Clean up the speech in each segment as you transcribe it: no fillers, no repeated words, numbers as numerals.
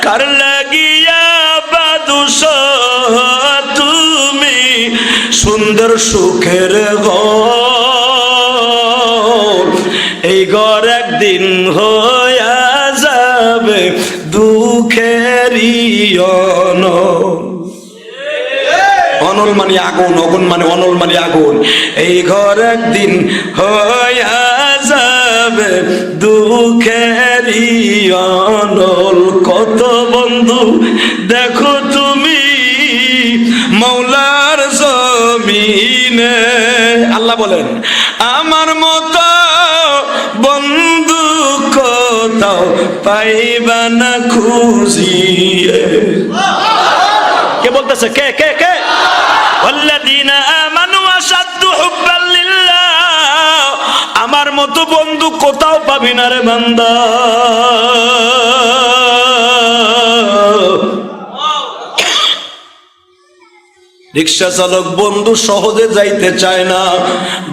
কার লাগিয়া বাদুস তুমি সুন্দর সুখের ঘর, এই ঘর একদিন হইয়া যাবে দুঃখেরই অনল। অনল মানে আগুন, অগুন মানে অনল মানে আগুন। এই ঘর একদিন হইয়া যাবে দুঃখেরই অনল। কত বন্ধু দেখো তুমি মৌলার জমিনে, আল্লাহ বলেন আমার মতো বন্ধু কোথাও পাইবা না খুঁজিয়ে। কে বলতেছে? কে কে কে? ওয়াল্লাযীনা আমানু আশাদ্দু হুব্বান লিল্লাহ, আমার মতো বন্ধু কোথাও পাবি না রে বান্দা। রিক্সা চালক বন্ধু সহজে যাইতে চায় না।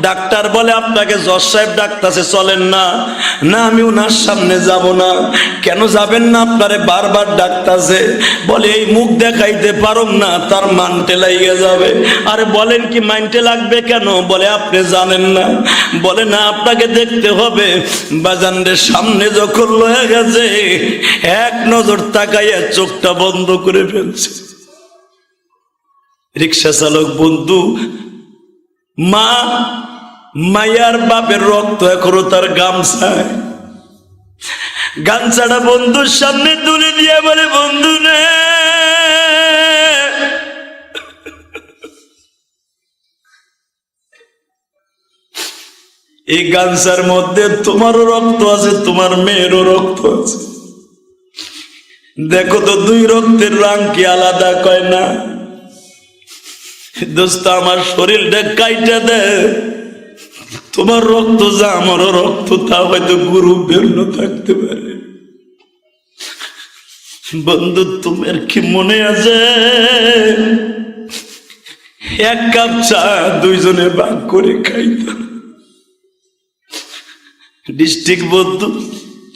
ডাক্তার বলে আপনাকে জজ সাহেব ডাকতেছে, চলেন না। না আমি ওনার সামনে যাব না। কেন যাবেন না? আপনারে বারবার ডাকতেছে। বলে এই মুখ দেখাইতে পারুম না, তার মানতে লাগিয়ে যাবে। আরে বলেন কি মানতে লাগবে কেন? বলে আপনি জানেন না। বলে না আপনাকে দেখতে হবে। বাজানদের সামনে যখন লয়ে গেছে এক নজর তাকাইয়া চোখটা বন্ধ করে ফেলছে। রিক্সা চালক বন্ধু মা মায়ার বাপের রক্ত এখনো তার গামছায়। গামছাটা বন্ধুর সামনে তুলে দিয়ে বলে বন্ধু নে, এই গামছার মধ্যে তোমারও রক্ত আছে, তোমার মেয়েরও রক্ত আছে। দেখো তো দুই রক্তের রং কি আলাদা? কয় না। দোস্ত আমার শরীরটা কাইটা দে, তোমার রক্ত যা আমারও রক্ত তা হয়তো গুরু ভিন্ন থাকতে পারে। বন্ধু তোমার কি মনে আছে এক কাপ চা দুইজনে ভাগ করে খাইতাম? ডিস্ট্রিক্ট বন্ধু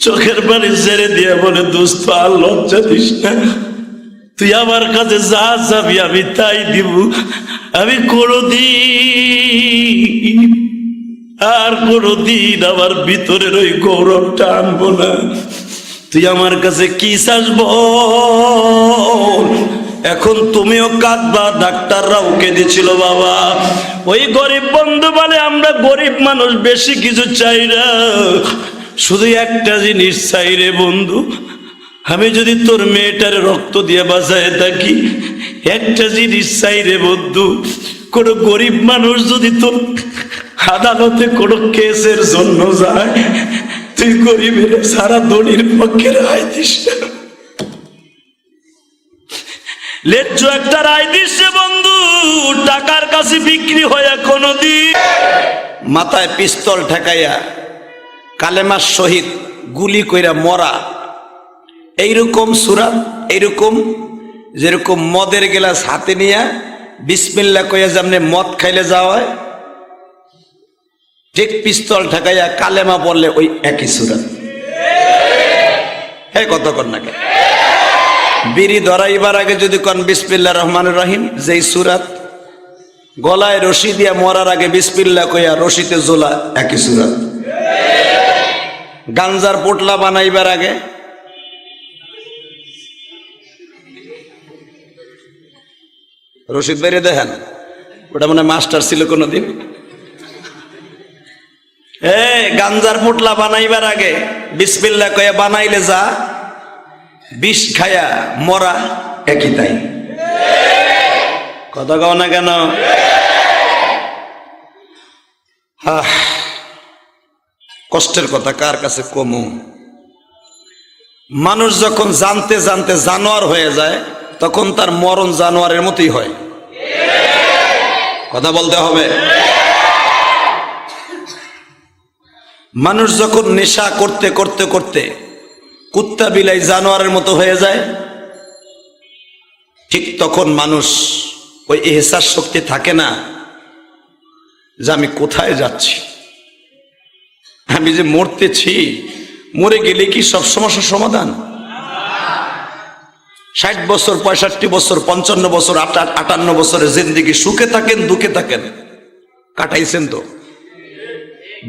চোখের পানি ছেড়ে দিয়ে বলে দোস্ত আর লজ্জা দিস না, তুই আমার কাছে যা যাবি আমি তাই দিব। আমি কোনদিন আর কোনদিন আমার ভিতরের ওই গৌরবটা আনবো না। তুই আমার কাছে কি চাস বল? এখন তুমিও কাঁদবা, ডাক্তাররাও কেঁদেছিল বাবা। ওই গরিব বন্ধু বলে আমরা গরিব মানুষ, বেশি কিছু চাই না, শুধু একটা জিনিস চাই রে বন্ধু, আমি যদি তোর মেয়েটার রক্ত দিয়ে বাঁচায় থাকি, একটা জিনিস চাই রে বন্ধু, কোন গরিব মানুষ যদি তোর আদালতে কোন কেসের জন্য যায়, তুই গরিবের সারা ধনীর পক্ষে রায় দিস না। লেজ্জ একটা রায় দিস বন্ধু, টাকার কাছে বিক্রি হয়ে কোনদিন। মাথায় পিস্তল ঠেকাইয়া কালেমার শহীদ গুলি কইরা মরা, এইরকম সূরা, এইরকম যেরকম মদের গ্লাস হাতে নিয়ে বিসমিল্লাহ কইয়া যেমনি মদ খাইলে যাওয়া হয়, ঠিক পিস্তল ঠেকাইয়া কালেমা বললে ওই একই সূরা। হ্যাঁ কত কর না? বিড়ি ধরাইবার আগে যদি কন বিসমিল্লাহির রহমানির রহিম, যেই সূরা। গলায় রশি দিয়া মরার আগে বিসমিল্লাহ কইয়া রশিতে ঝোলা, একই সূরা। গাঞ্জার পোটলা বানাইবার আগে রশিদ বেরিয়ে দেখেন, ওটা মনে মাস্টার ছিল কোনদিন। গাঞ্জার পোটলা বানাইবার আগে বিসমিল্লাহ কইয়া বানাইলে যা, বিষ খায়া মরা একই তাই। কথা কও না কেন? কষ্টের কথা কার কাছে কমু? মানুষ যখন জানতে জানতে জানোয়ার হয়ে যায়, তখন তার মরণ জানোয়ারের মতোই হয়। কথা বলতে হবে। মানুষ যখন নেশা করতে করতে করতে কুত্তা বিলাই জানোয়ারের মতো হয়ে যায়, ঠিক তখন মানুষ ওই এহসাস শক্তি থাকে না যে আমি কোথায় যাচ্ছি, আমি যে মরতেছি, মরে গেলে কি সব সমস্যার সমাধান? 60 বছর, 65 বছর, 55 বছর, 58 বছরের জিন্দেগি সুখে থাকেন দুঃখে থাকেন কাটাইছেন তো?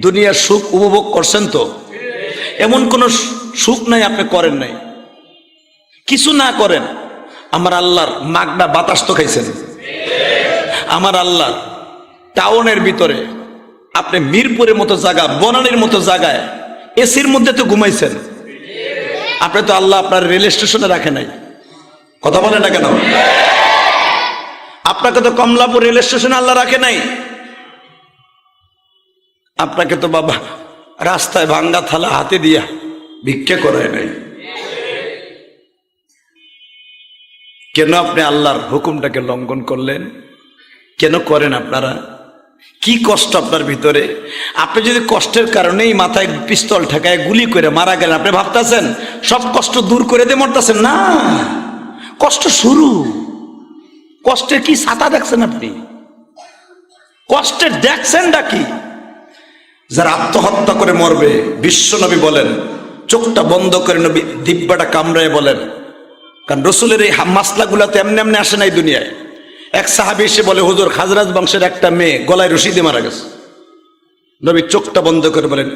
দুনিয়ার সুখ উপভোগ করছেন তো? এমন কোন সুখ নাই আপনি করেন নাই। কিছু না করেন, আমার আল্লাহর মাগনা বাতাস তো খাইছেন। আমার আল্লাহ টাউনের ভিতরে আপনি মিরপুরের মতো জায়গা, বনানীর মতো জায়গায় এসির মধ্যে তো ঘুমাইছেন। আপনি তো আল্লাহ আপনার রেল স্টেশনে রাখে নাই। কথা বলেন না কেন? আপনাকে তো কমলাপুর রেল স্টেশনে আল্লাহ রাখে নাই। আপনাকে তো বাবা রাস্তায় ভাঙ্গা থালা হাতে দিয়া ভিক্ষা করায় নাই। কেন আপনি আল্লাহর হুকুমটাকে লঙ্ঘন করলেন? কেন করেন আপনারা? কি কষ্ট আপনার ভিতরে? আপনি যদি কষ্টের কারণেই মাথায় পিস্তল ঠেকায় গুলি করে মারা গেলেন, আপনি ভাবতেছেন সব কষ্ট দূর করে দিয়ে মরতেছেন? না, কষ্ট শুরু। কষ্টের কি ছাতা দেখছেন আপনি? কষ্টের দেখছেনটা কি? যারা আত্মহত্যা করে মরবে, বিশ্ব নবী বলেন চোখটা বন্ধ করে নবী দিব্যাটা কামড়ায় বলেন, কারণ রসুলের এই মাসলাগুলা তো এমনি এমনি আসে নাই দুনিয়ায়। এক সাহাবী এসে বলে, হুজুর খাজরাজ বংশের একটা মেয়ে গলায় রশি দিয়ে মারা গেছে। নবী চোখটা বন্ধ করে বলেন,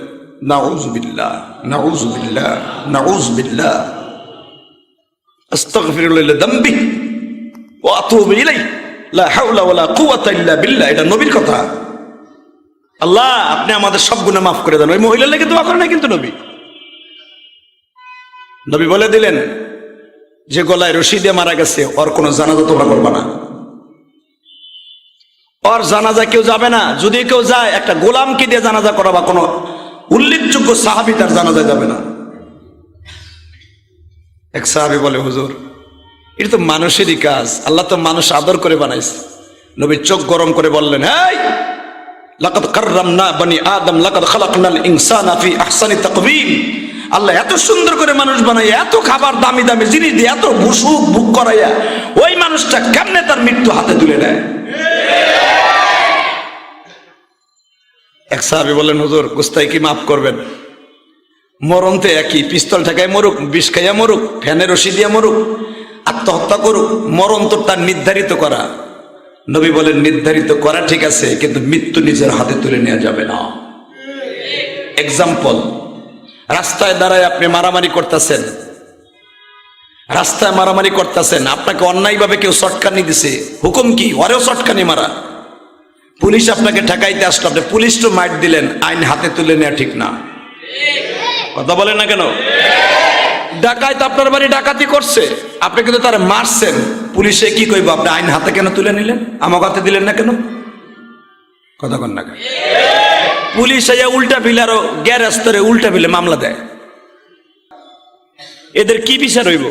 নাউযুবিল্লাহ নাউযুবিল্লাহ নাউযুবিল্লাহ আস্তাগফিরুল্লাহ লিযামবি ওয়া আতুবু ইলাইহি লা হাওলা ওয়ালা কুওয়াতা ইল্লা বিল্লাহ। এটা নবীর কথা। আল্লাহ আপনি আমাদের সব গুনাহ মাফ করে দেন। ওই মহিলার লেগে দোয়া করেন না কিন্তু নবী বলে দিলেন, যে গলায় রশি দিয়ে মারা গেছে ওর কোনো জানাজা তোমরা করবা না। ওর জানাজা কেউ যাবে না। যদি কেউ যায়, একটা গোলামকে দিয়ে জানাজা করাবা, কোনো উল্লেখযোগ্য সাহাবী তার জানাজা যাবে না। এক সাহাবী বলে, হুজুর এটা তো মানুষেরই কাজ, আল্লাহ তো মানুষ আদর করে বানাইছে। নবী চোখ গরম করে বললেন, হেই লাকাদ কাররামনা বনি আদম লাকাদ খালাকনাল ইনসানা ফি আহসানি তাকওয়িম। আল্লাহ এত সুন্দর করে মানুষ বানাইয়া, এত খাবার দামি দামি জিনিস দিয়ে, এত সুখ ভোগ করাইয়া, ওই মানুষটা কেমনে তার মৃত্যু হাতে তুলে নেয়? এক সাহাবী বলেন, হুজুর গোস্তাই কি মাফ করবেন? মরণ তো একই, পিস্তল ঠেকায় মরুক, বিষ খাইয়া মরুক, ফ্যানের রশি দিয়া মরুক, আত্মহত্যা করুক, মরণ তো তার নির্ধারিত করা। নবী বলেন, নির্ধারিত করা ঠিক আছে, কিন্তু মৃত্যু নিজের হাতে তুলে নেওয়া যাবে না। এক্সাম্পল, রাস্তায় দাঁড়ায় আপনি মারামারি করতেছেন, রাস্তায় মারামারি করতেছেন, আপনাকে অন্যায়ভাবে কেউ শটকানি দিছে, হুকুম কি? ওরেও শটকানি মারা। পুলিশ আপনাকে ঠেকাইতে আসলো, আপনি পুলিশ তো মাইট দিলেন, আইন হাতে তুলে নেওয়া ঠিক না। কথা বলেন না কেন? ডাকাইত আপনার বাড়ি ডাকাতি করছে, আপনি কিন্তু তারা মারছেন, পুলিশে কি কইব? আপনি আইন হাতে কেন তুলে নিলেন? আমাকে হাতে দিলেন না কেন? কথা কন না কেন? পুলিশ উল্টা বিলে আরো গ্যারেস্তরে উল্টা বিলে মামলা দেয়। এদের কি বিচার হইব?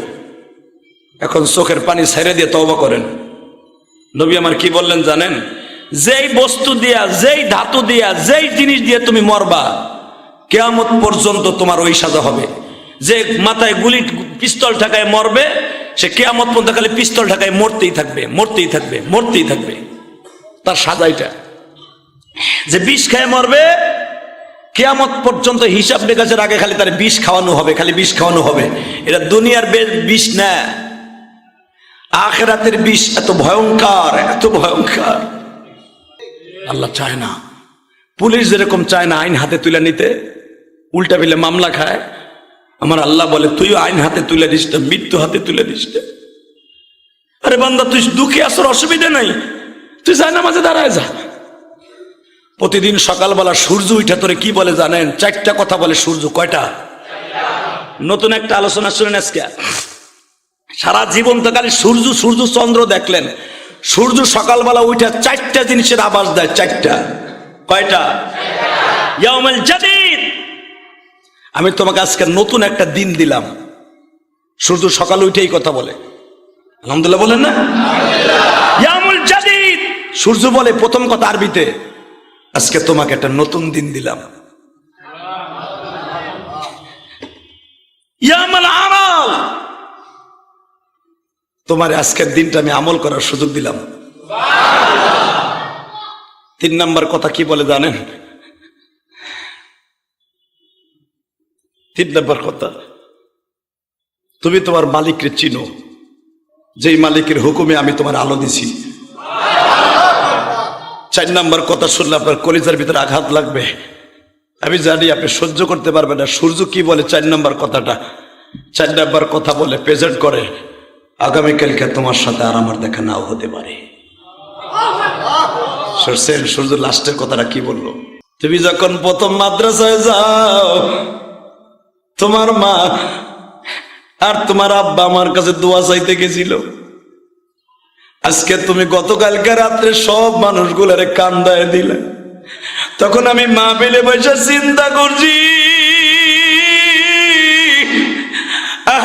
এখন চোখের পানি ছেড়ে দিয়ে তওবা করেন। নবী আমার কি বললেন জানেন? যেই বস্তু দিয়া, যেই ধাতু দিয়া, যেই জিনিস দিয়ে তুমি মরবা, কিয়ামত পর্যন্ত তোমার ওই সাজা হবে। যে মাথায় গুলি পিস্তল ঠেকায় মরবে, সে কিয়ামত পর্যন্ত খালি পিস্তল ঠেকায় মরতেই থাকবে, মরতেই থাকবে, মরতেই থাকবে। তার সাজাইটা। যে বিষ খায় মরবে, কিয়ামত পর্যন্ত হিসাব নিকাশের আগে খালি তার বিষ খাওয়ানো হবে, খালি বিষ খাওয়ানো হবে। এটা দুনিয়ার বিষ না, আখিরাতের বিষ। এত ভয়ঙ্কর, এত ভয়ঙ্কর। আল্লাহ চায় না, পুলিশ যেরকম চায় না আইন হাতে তুলে নিতে, উল্টা বিলে মামলা খায়। আমার আল্লাহ বলে, তুইও আইন হাতে তুলে দিস না, মৃত্যু হাতে তুলে দিস না। আরে বান্দা, তুই দুঃখে আসর, অসুবিধা নাই, তুই যায় না মাঝে দাঁড়ায় যা। প্রতিদিন সকালবেলা সূর্য উঠে তোরে কি বলে জানেন? 4টা কথা বলে সূর্য। কয়টা? নতুন একটা আলোচনা শুনেন আজকে। সারা জীবন তো খালি সূর্য সূর্য চন্দ্র দেখলেন, সূর্য সকালবেলা উঠে 4টা জিনিসের আভাস দেয়। 4টা। কয়টা? ইয়াউমুল জাদিদ। আমি তোমাকে আজকে নতুন একটা দিন দিলাম। সূর্য সকালে উঠেই কথা বলে, আলহামদুলিল্লাহ বলেন না? ইয়াউমুল জাদিদ। সূর্য বলে প্রথম কথা আরবিতে, আজকে তোমাকে একটা নতুন দিন দিলাম। ইয়াউমুল আমাল। তোমার আজকের দিনটা আমি আমল করার সুযোগ দিলাম। 3 নাম্বার কথা কি বলে জানেন? 3 নাম্বার কথা, তুমি তোমার মালিককে চিনো। যেই মালিকের হুকুমে আমি তোমার আলো দিছি। 4 নাম্বার কথা শুনলে আপনার কলিজার ভিতরে আঘাত লাগবে। আমি জানি আপনি সহ্য করতে পারবেন না। সূর্য কি বলে 4 নাম্বার কথাটা? 4 নাম্বার কথা বলে প্রেজেন্ট করে, আগামীকালকে তোমার সাথে আর আমার দেখা নাও হতে পারে। সূর্য লাস্টের কথাটা কি বললো? তুমি যখন প্রথম মাদ্রাসায় যাও, তোমার মা আর তোমার আব্বা আমার কাছে দোয়া চাইতে গেছিল। আজকে তুমি গতকালকে রাত্রে সব মানুষগুলারে কান্দায় দিলে। তখন আমি মা পেলে বসে চিন্তা করছি,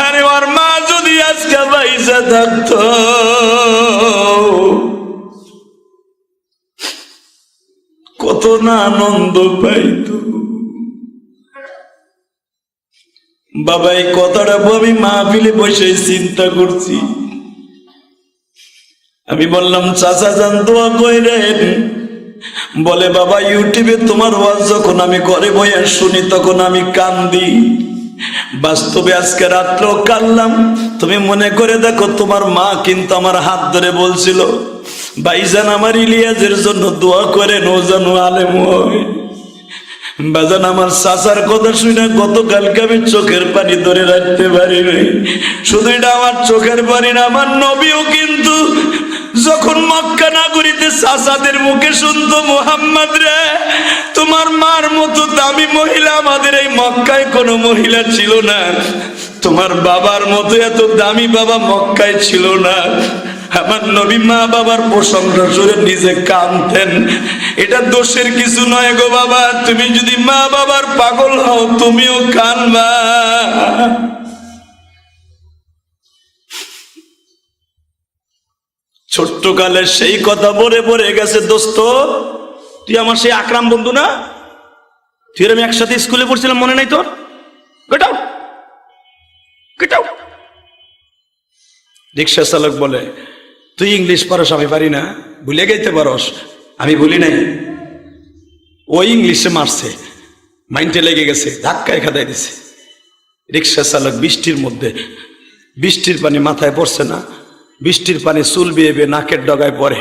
আরে ওর মা যদি আজকে পয়সা থাকতো, কত না আনন্দ পাইত। বাবা এই কথাটা আমি মাহফিলে বসে চিন্তা করছি। আমি বললাম চাচা যান দোয়া কইরেন। বলে বাবা ইউটিউবে তোমার ওয়াজ যখন আমি ঘরে বইয়া শুনি তখন আমি কান্দি। বাস্তবে আজকে রাত্রেও কাঁদলাম। তুমি মনে করে দেখো, তোমার মা কিন্তু আমার হাত ধরে বলছিল, ভাইজান আমার ইলিয়াসের জন্য দোয়া করেন, ও যেন আলেম হয়। বাজান আমার চাচার কথা শুনে গতকালকে আমি চোখের পানি ধরে রাখতে পারি নাই। শুধু এটা আমার চোখের পানি না, আমার নবীও কিন্তু যখন মক্কা নগরীতে চাচাদের মুখে শুনতো, মুহাম্মদ রে তোমার মার মতো দামি মহিলা আমাদের এই মক্কায় কোনো মহিলা ছিল না, তোমার বাবার মতো এত দামি বাবা মক্কায় ছিল না। আমার নবী মা বাবার প্রশংসা করে নিজে কাঁদতেন। এটা দোষের কিছু নয় গো বাবা, তুমি যদি মা বাবার পাগল হও তুমিও কাঁদবা। ছোট্ট কালে সেই কথা পড়ে গেছে। দোস্ত তুই আমার সেই আকরাম বন্ধু না? তুই আমি একসাথে স্কুলে পড়ছিলাম, মনে নাই তোর? রিক্সা চালক বলে, তুই ইংলিশ পারস আমি পারি না, ভুলে গাইতে পারস আমি ভুলি নাই। ওই ইংলিশে মারছে, মাইন্ডে লেগে গেছে, ধাক্কায় খাদাই দিছে। রিক্সা চালক বৃষ্টির মধ্যে, বৃষ্টির পানি মাথায় পড়ছে না, বৃষ্টির পানি চুল বিয়ে বিয়ে নাকের ডগায় পড়ে,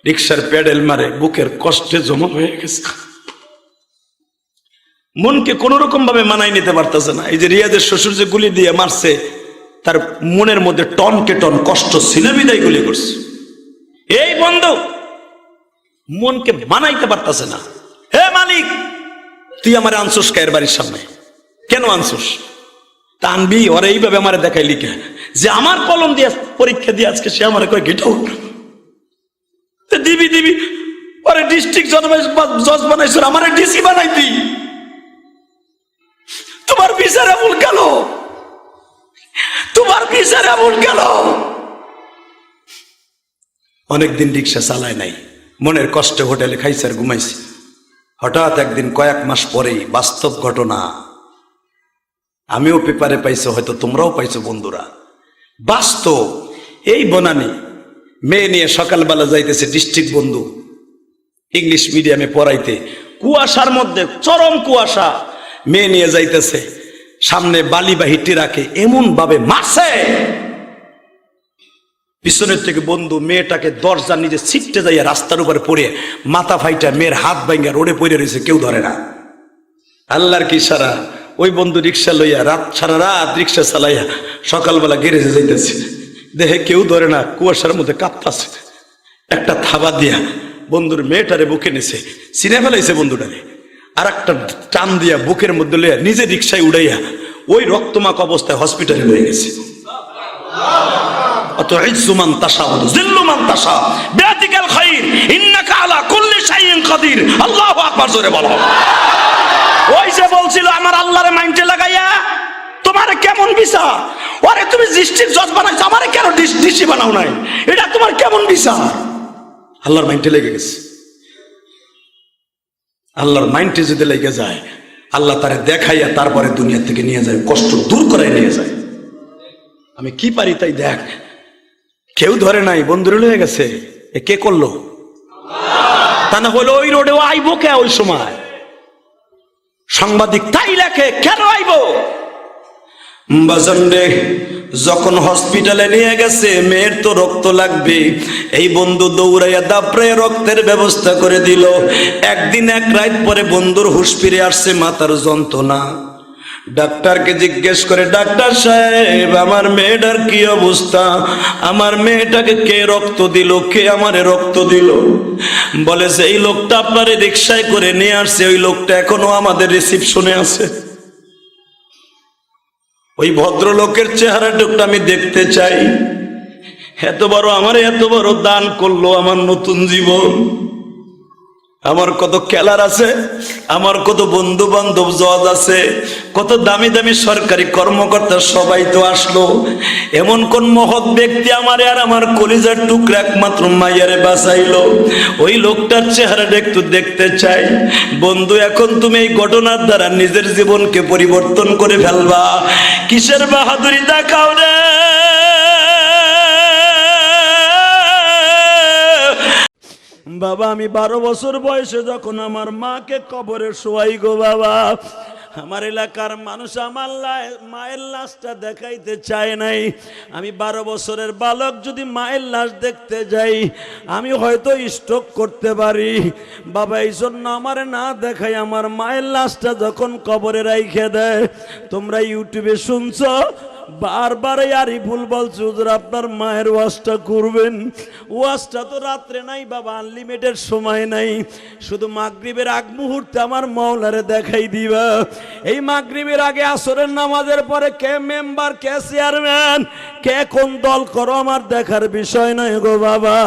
রিক্সার প্যাডেল মারে, বুকের কষ্টে জমা হয়ে গেছে। মনকে কোন রকম ভাবে মানাই নিতে পারতেছে না। এই যে রিয়াদের শ্বশুর যে গুলি দিয়ে মারছে, তার মনের মধ্যে টনকে টন কষ্ট ছিল বিদায় গুলি করছে। এই বন্ধু মনকে মানাইতে পারতেছে না। হে মালিক, তুই আমার আনসুস কায়ের বাড়ির সামনে কেন আনসুস? টানবি ওর এইভাবে আমার দেখাই লিখে যে আমার কলম দিয়ে পরীক্ষা দিয়ে আজকে সে আমার কয় গেটাও দিবি ওরে ডিস্ট্রিক্ট জজ বানাইছ, আমার ডিসি বানাইতি। তোমার বিচার এমন গেল, তোমার বিচার এমন গেল। অনেকদিন রিক্সা চালায় নাই, মনের কষ্টে হোটেলে খাইছে আর ঘুমাইছে। হঠাৎ একদিন কয়েক মাস পরেই বাস্তব ঘটনা, আমিও পেপারে পাইছো, হয়তো তোমরাও পাইছো বন্ধুরা, বাস্তব। এই বনানি মেয়ে নিয়ে সকালবেলা যাইতেছে ডিস্ট্রিক্ট বন্ধু ইংলিশ মিডিয়ামে পড়াইতে, কুয়াশার মধ্যে, চরম কুয়াশা, মেয়ে নিয়ে যাইতেছে, সামনে বালিবাহী টিরাকে এমন ভাবে মারছে, পিছনের থেকে বন্ধু মেয়েটাকে দরজা নিজে ছিটতে যাইয়া রাস্তার উপরে পড়ে মাথা ফাইটা মেয়ের হাত ভাঙ্গা রোডে পড়ে রয়েছে, কেউ ধরে না। আল্লাহর কি সারা, ওই বন্ধু রিক্সা লইয়া সারা রাত রিক্সা চালাইয়া সকালবেলা গ্যারেজে যাইতেছে, দেখে কেউ ধরে না, কুয়াশার মধ্যে কাঁপতাছে। একটা থাবা দিয়া বন্ধুর মেয়েটারে বুকে নিছে, চিনে ফেলাইছে বন্ধুটারে, আর একটা টান দিয়া বুকের মধ্যে লইয়া নিজে রিক্সায় উড়াইয়া ওই রক্তমাক অবস্থায় হসপিটালে লয়ে গেছে। ওই যে বলছিল আমার আল্লাহরে মাইন্ডে লাগাইয়া তোমার কেমন বিচার, ওরে তুমি ডিস্ট্রিক্ট জজ বানাইছো, আমারে কেন ডিসি বানাও নাই, এটা তোমার কেমন বিচার? আল্লাহর মাইন্ডে লেগে গেছে। আল্লাহর মাইন্ডে যদি লেগে যায়, আল্লাহ তারে দেখাইয়া তারপরে দুনিয়া থেকে নিয়ে যায়, কষ্ট দূর করাই নিয়ে যায়। আমি কি পারি তাই দেখ, কেউ ধরে নাই, বন্ধুরে লয়ে গেছে, এ কে করলো? তা না হলো ওই রোডেও আইবো কে? ওই সময় সাংবাদিক তাই লেখে, কেন আইবো? বাজান রে, যখন হসপিটালে নিয়ে গেছে, মেয়ের তো রক্ত লাগবে, এই বন্ধু দৌড়াইয়া দাপড়াইয়া রক্তের ব্যবস্থা করে দিল। একদিন এক রাত পরে বন্ধুর হুঁশ ফিরে আসছে, মাথার যন্ত্রণা। ডাক্তারকে জিজ্ঞেস করে, ডাক্তার সাহেব, আমার মেয়েটার কি অবস্থা? আমার মেয়েটাকে কে রক্ত দিল? কে আমারে রক্ত দিল? বলে যে এই লোকটা আপনারে রিকশায় করে নিয়ে আসছে, ওই লোকটা এখনো আমাদের রিসিপশনে আছে। ওই ভদ্রলোকের চেহারাটুকটা আমি দেখতে চাই। এত বড় দান করলো আমার নতুন জীবন। আমার কত খেলার আছে, আমার কত বন্ধু বান্ধব জজ আছে, কত দামি দামি সরকারি কর্মকর্তা, সবাই তো আসলো। এমন কোন মহৎ ব্যক্তি আমারে আর আমার কলিজার টুকরা একমাত্র মাইয়ারে বাঁচাইলো। ওই লোকটার চেহারাটা একটু দেখতে চাই। বন্ধু, এখন তুমি এই ঘটনার দ্বারা নিজের জীবনকে পরিবর্তন করে ফেলবা। কিসের বাহাদুরি দেখাও রে? বাবা, আমি 12 বছর বয়সে যখন আমার মাকে কবরে শোয়াই গো বাবা, আমার এলাকার মানুষ আমার মায়ের লাশটা দেখাইতে চায় নাই। আমি 12 বছরের বালক যদি মায়ের লাশ দেখতে যাই, আমি হয়তো স্ট্রোক করতে পারি। বাবা, এই জন্য আমার না দেখাই আমার মায়ের লাশটা যখন কবরে রাইখে দেয়। তোমরা ইউটিউবে শুনছো, বারবার আরিফুল বলছে, হুজুর আপনার মায়ের ওয়াজটা করবেন। ওয়াজটা তো রাত্রে নাই বাবা, আনলিমিটেড সময় নাই। শুধু মাগরিবের আগ মুহূর্তে আমার মাওলারে দেখাই দিবা। এই মাগরিবের আগে আসরের নামাজের পরে কে মেম্বার, কে চেয়ারম্যান, কে কোন দল করো আমার দেখার বিষয় নয় গো বাবা।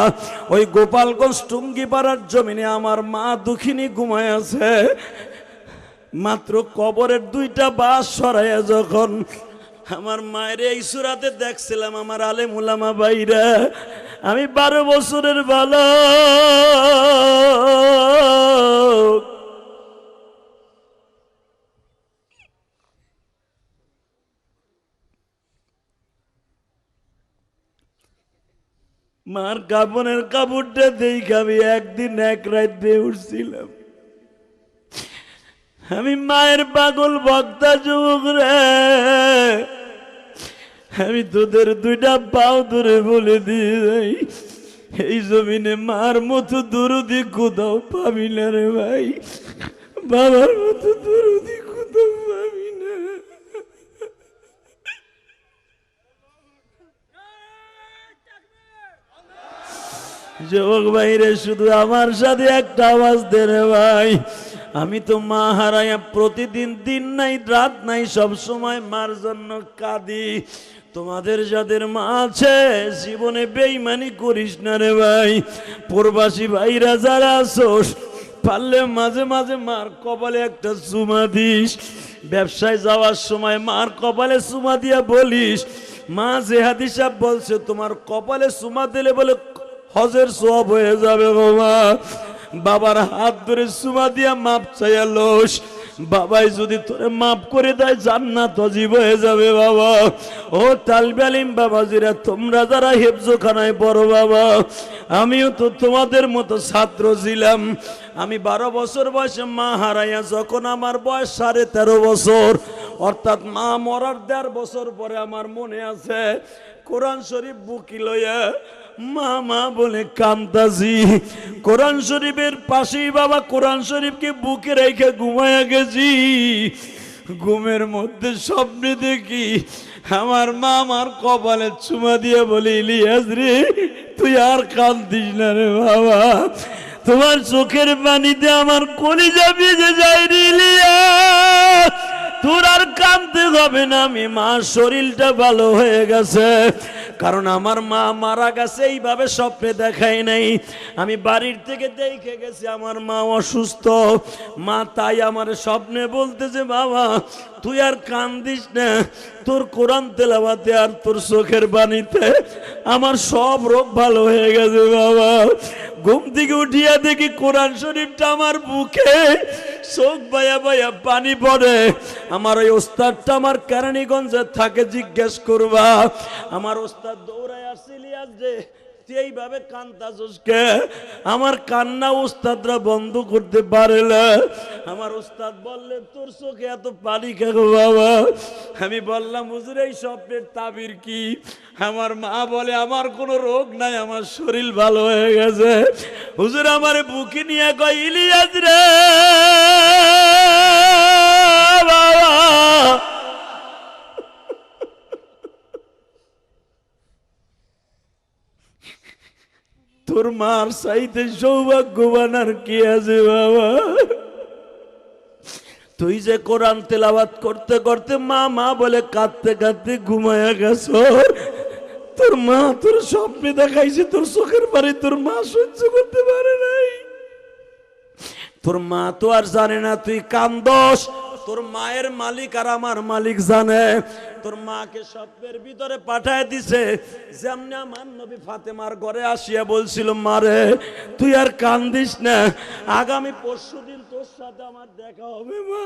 ওই গোপালগঞ্জ টুঙ্গিপাড়ার জমিনে আমার মা দুঃখিনী ঘুমায় আছে। মাত্র কবরের 2টা বাঁশ সরাইয়া যখন আমার মায়ের এই সুরাতে দেখছিলাম, আমার আলেম উলামা ভাইরা, আমি 12 বছরের বালক। মার কাপড়ের কাপড়টা দেখে আমি একদিন এক রাত দিয়ে উঠছিলাম। আমি মায়ের পাগল ভক্তা যুবক রে, আমি তোদের 2টা পাও ধরে বলে দিয়ে যাই, এই জমিনে মার মতো দরদি কোথাও পাবি না রে ভাই। বাবার মতো দরদি কোথাও পাবি না। যুবক ভাইরে, শুধু আমার সাথে একটা আওয়াজ দে রে ভাই। আমি তো মা হারাইয়া প্রতিদিন, দিন নাই রাত নাই, সব সময় মার জন্য কাঁদি। তোমাদের যাদের মা আছে, জীবনে বেঈমানি করিস না রে ভাই। প্রবাসী ভাইরা যারা আছোস, পারলে মাঝে মাঝে মার কপালে একটা চুমা দিস। ব্যবসায় যাওয়ার সময় মার কপালে চুমা দিয়া বলিস, মা যে হাদিস সাহেব বলছে তোমার কপালে চুমা দিলে বলে হজের সওয়াব হয়ে যাবে গো মা। বাবার হাত ধরে চুমা দিয়া মাপ চাইয়া লোস, বাবাই যদি তোরে মাফ করে দেয় জান্নাত ওয়াজিব হয়ে যাবে বাবা। ও তালবে আলিম বাবাজিরা, তোমরা যারা হেফজখানায় পড়ো বাবা, আমিও তো তোমাদের মতো ছাত্র ছিলাম। আমি 12 বছর বয়সে মা হারাইয়া যখন আমার বয়স 13.5 বছর, অর্থাৎ মা মরার 1.5 বছর পরে আমার মনে আছে কোরআন শরীফ বুকি লইয়া মা মা বলে কান্দাছি। কোরআন শরীফের পাশেই বাবা কোরআন শরীফকে বুকে রেখে ঘুমায়া গেছি। ঘুমের মধ্যে স্বপ্নে দেখি আমার মা আমার কপালে চুমা দিয়ে বলে, ইলিয়াস রে তুই আর কান্দিস না রে বাবা, তোমার চোখের পানিতে আমার কলিজা ভিজে যায় রে ইলিয়াস, তোর আর কাঁদতে হবে না। আমি মার শরীরটা ভালো হয়ে গেছে, কারণ আমার মা মারা গেছে এইভাবে স্বপ্নে দেখাই নাই, আমি বাড়ির থেকে দেখে গেছি আমার মা অসুস্থ। মা তাই আমার স্বপ্নে বলতেছে, বাবা তুই আর কান্দিস না, তোর কোরআন তেলাওয়াতে আর তোর চোখের পানিতে আমার সব রোগ ভালো হয়ে গেছে বাবা। ঘুম থেকে উঠিয়া দেখি কোরআন শরীফটা আমার বুকে, চোখ বায়া বায়া পানি পড়ে। আমার ওই ওস্তাদটা আমার কেরানীগঞ্জে থাকে, জিজ্ঞেস করবা। আমার ওস্তাদ দৌড়ায় আসছিলি আজ যে তুই এইভাবে কান্দাছস কে? আমার কান্না উস্তাদরা বন্ধ করতে পারে না। আমার উস্তাদ বললেন তোর চোখে এত পানি কেন বাবা? আমি বললাম হুজুর এই স্বপ্নের তাবির কি? আমার মা বলে আমার কোনো রোগ নাই, আমার শরীর ভালো হয়ে গেছে। হুজুর আমারে বুকে নিয়ে কয় ইলিয়াস রে বাবা, তোর মার চাইতে সৌভাগ্যবান আর কি আছে বাবা? তুই যে কোরআন তেলাওয়াত করতে করতে মা মা বলে কাঁদতে কাঁদতে ঘুমায়া গেছ। তোর মা তোর স্বপ্নে দেখাইছে তোর চোখের পারে, তোর মা সহ্য করতে পারে নাই। তোর মা তো আর জানে না তুই কান্দস। তোর মায়ের মালিক আর আমার মালিক জানে। তোর মাকে স্বপ্নের ভিতরে পাঠায় দিছে। যেমনি আমার নবী ফাতেমার ঘরে আসিয়া বলছিল মারে তুই আর কান্দিস না, আগামী পরশুদিন তোর সাথে আমার দেখা হবে মা।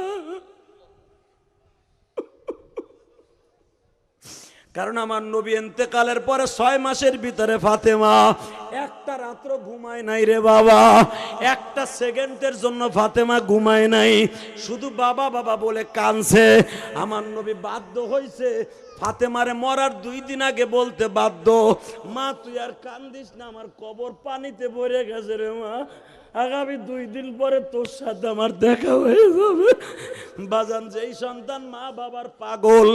কারণ আমার নবী ইন্তেকালের পরে 6 মাসের ভিতরে ফাতেমা একটা রাত্র ঘুমায় নাই রে বাবা, একটা সেকেন্ডের জন্য ফাতেমা ঘুমায় নাই, শুধু বাবা বাবা বলে কাঁদছে। আমার নবী বাধ্য হয়েছে ফাতেমারে মরার 2 দিন আগে বলতে বাধ্য, মা তুই আর কান্দিস না, আমার কবর পানিতে ভরে গেছে রে মা, আগামী 2 দিন পরে তোর সাথে আমার দেখা হয়ে যাবে। বাজান যেই সন্তান মা বাবার পাগল,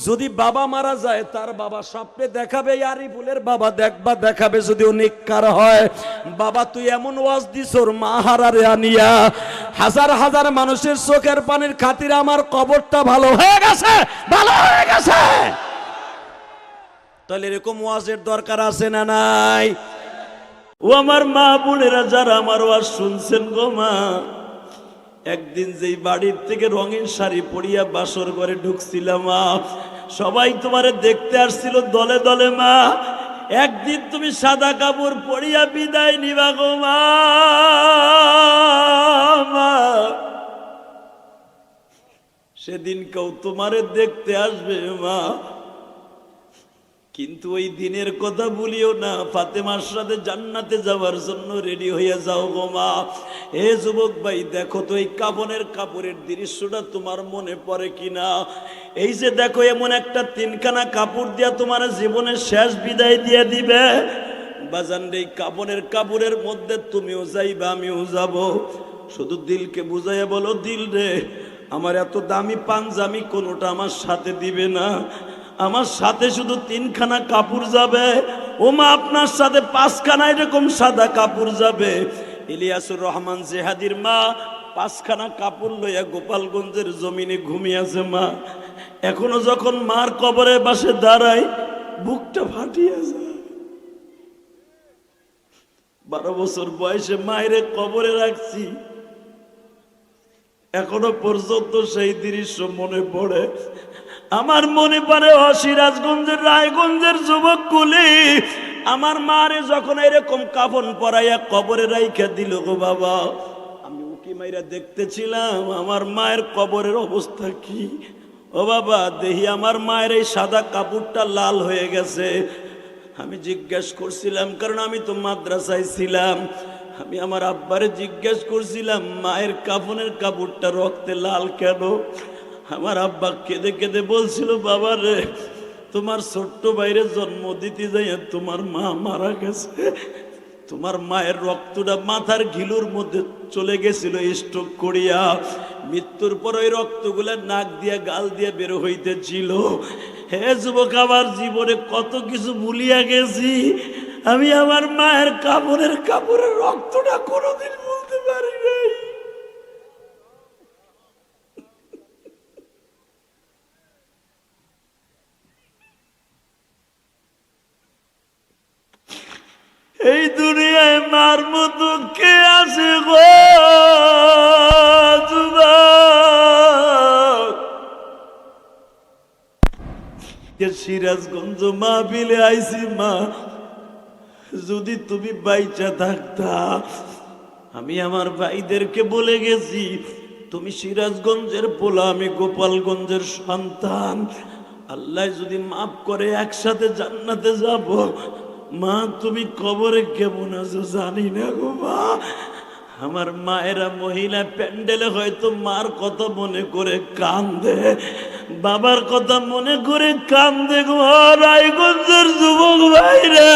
যদি বাবা মারা যায় তার বাবা স্বপ্নে দেখাবে আরিফুলের বাবা দেখবা দেখাবে যদি ও নেককার হয়। বাবা তুই এমন ওয়াজ দিস ওর মা হারারে আনিয়া হাজার হাজার মানুষের চোখের পানির খাতিরে আমার কবরটা ভালো হয়ে গেছে, ভালো হয়ে গেছে। তাহলে এরকম ওয়াজের দরকার আছে না নাই? ও আমার মা বোনেরা যারা আমার ওয়াজ শুনছেন গো মা, একদিন যেই বাড়ির থেকে রঙিন শাড়ি পরিয়া বাসর ঘরে ঢুকছিলাম মা, সবাই তোমারে দেখতে আসছিল দলে দলে মা, একদিন তুমি সাদা কাপড় পরিয়া বিদায় নিবা গো মা। সেদিন কেউ তোমারে দেখতে আসবে মা, কিন্তু ওই দিনের কথা ভুলিও না, ফাতেমার সাথে জান্নাতে যাওয়ার জন্য রেডি হয়ে যাও গো মা। এ যুবক ভাই দেখো তো এই কাপড়ের দৃশ্যটা তোমার মনে পড়ে কিনা? এই যে দেখো এমন একটা 3খানা কাপড় দিয়া তোমার জীবনের শেষ বিদায় দিয়ে দিবে। বাজান এই কাপড়ের মধ্যে তুমিও যাইবা আমিও যাব। শুধু দিলকে বুঝাইয়া বলো দিল রে আমার এত দামি পাঞ্জামি কোনোটা আমার সাথে দিবে না, আমার সাথে শুধু 3খানা কাপড় যাবে। ও মা আপনার সাথে 5খানা এরকম সাদা কাপড় যাবে। ইলিয়াসুর রহমান জেহাদির মা 5খানা কাপড় লইয়া গোপালগঞ্জের জমিনে ঘুমিয়েছে মা। এখনো যখন মার কবরের পাশে দাঁড়ায় বুকটা ফাটিয়ে যায়। 12 বছর বয়সে মায়ের কবরে রাখছি, এখনো পর্যন্ত সেই দৃশ্য মনে পড়ে। আমার মনে পড়ে সিরাজগঞ্জের রায়গঞ্জের যুবক গুলি আমার মারে যখন এরকম কাফন পরাইয়া কবরে রাইখা দিল গো বাবা, আমি উকি মাইরা দেখতেছিলাম আমার মায়ের কবরের অবস্থা কি। ও বাবা দেখি আমার মায়ের এই সাদা কাপড়টা লাল হয়ে গেছে। আমি জিজ্ঞেস করছিলাম, কারণ আমি তো মাদ্রাসায় ছিলাম, আমি আমার আব্বারে জিজ্ঞেস করছিলাম মায়ের কাফনের কাপড়টা রক্তে লাল কেন? আমার আব্বা কেঁদে কেঁদে বলছিল বাবা রে তোমার ছোট্ট ভাইরে জন্ম দিতে যাইয়া তোমার মা মারা গেছে, তোমার মায়ের রক্তটা মাথার ঘিলুর মধ্যে চলে গেছিল স্ট্রোক করিয়া, মৃত্যুর পর ওই রক্তগুলা নাক দিয়ে গাল দিয়ে বের হইতেছিল। হে যুবক আমার জীবনে কত কিছু ভুলিয়া গেছি, আমি আমার মায়ের কাপড়ের রক্তটা কোনোদিন বলতে পারি নাই। এই দুনিয়ায় মার মতো কে আছে গো যুবক? সিরাজগঞ্জ মাহফিলে আইছি মা, যদি তুমি বাইচা থাকতা আমি আমার ভাইদেরকে বলে গেছি তুমি সিরাজগঞ্জের পোলা, আমি গোপালগঞ্জের সন্তান, আল্লাহ যদি মাফ করে একসাথে জান্নাতে যাব। মা তুমি কবরে কেমন আছো জানি না গো মা। আমার মায়েরা মহিলা প্যান্ডেলে হয়তো মার কথা মনে করে কান্দে, বাবার কথা মনে করে কান্দে গো। রায়গঞ্জের যুবক ভাইরা,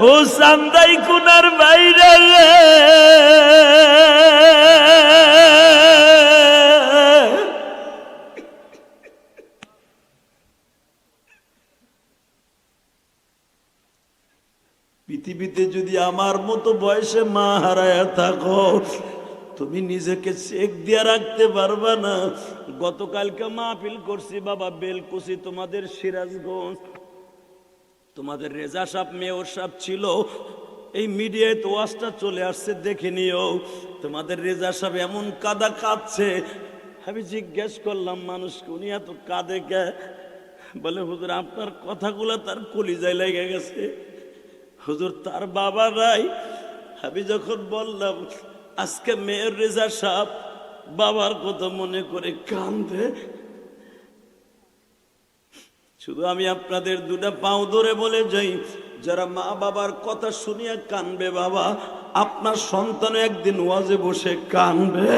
ও চান্দাই কোনার বাইরে রে, পৃথিবীতে যদি আমার মতো বয়সে মা হারায়া থাকো, তুমি নিজেকে চেক দিয়ে রাখতে পারবা না। গতকালকে মাহফিল করছি বাবা বেলকুচি, তোমাদের সিরাজগঞ্জ, তোমাদের রেজা সাহেব মেয়র সাহেব ছিল, এই মিডিয়ায় তো ওয়াজটা চলে আসছে দেখে নিও। তোমাদের রেজা সাহেব এমন কাঁদা কাঁদছে, আমি জিজ্ঞেস করলাম মানুষকে, উনি এত কাঁদে কে? বলে হুজুর আপনার কথাগুলো তার কলিজায় লেগে গেছে হুজুর, তার বাবা নাই। আমি যখন বললাম আজকে মেয়র রেজা সাহেব বাবার কথা মনে করে কান্দে, শুধু আমি আপনাদের দুটা পাও ধরে বলে যাই, যারা মা বাবার কথা শুনিয়া কানবে বাবা, আপনার সন্তান একদিন ওয়াজে বসে কানবে।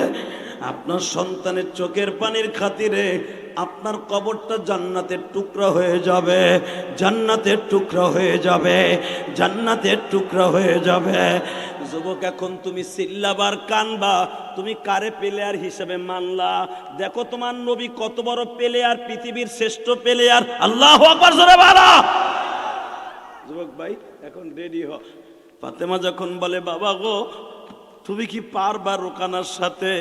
আপনার সন্তানের চোখের পানির খাতিরে আপনার কবরটা জান্নাতের টুকরা হয়ে যাবে, জান্নাতের টুকরা হয়ে যাবে, জান্নাতের টুকরা হয়ে যাবে। যুবক এখন তুমি চিল্লাবার কানবা, তুমি কারে প্লেয়ার হিসেবে মানলা? দেখো তোমার নবী কত বড় প্লেয়ার, পৃথিবীর শ্রেষ্ঠ প্লেয়ার। আল্লাহু আকবার জোরে বলো। যুবক ভাই এখন রেডি হ। ফাতেমা যখন বলে বাবা গো তুমি কি পারবা রোকানার সাথে?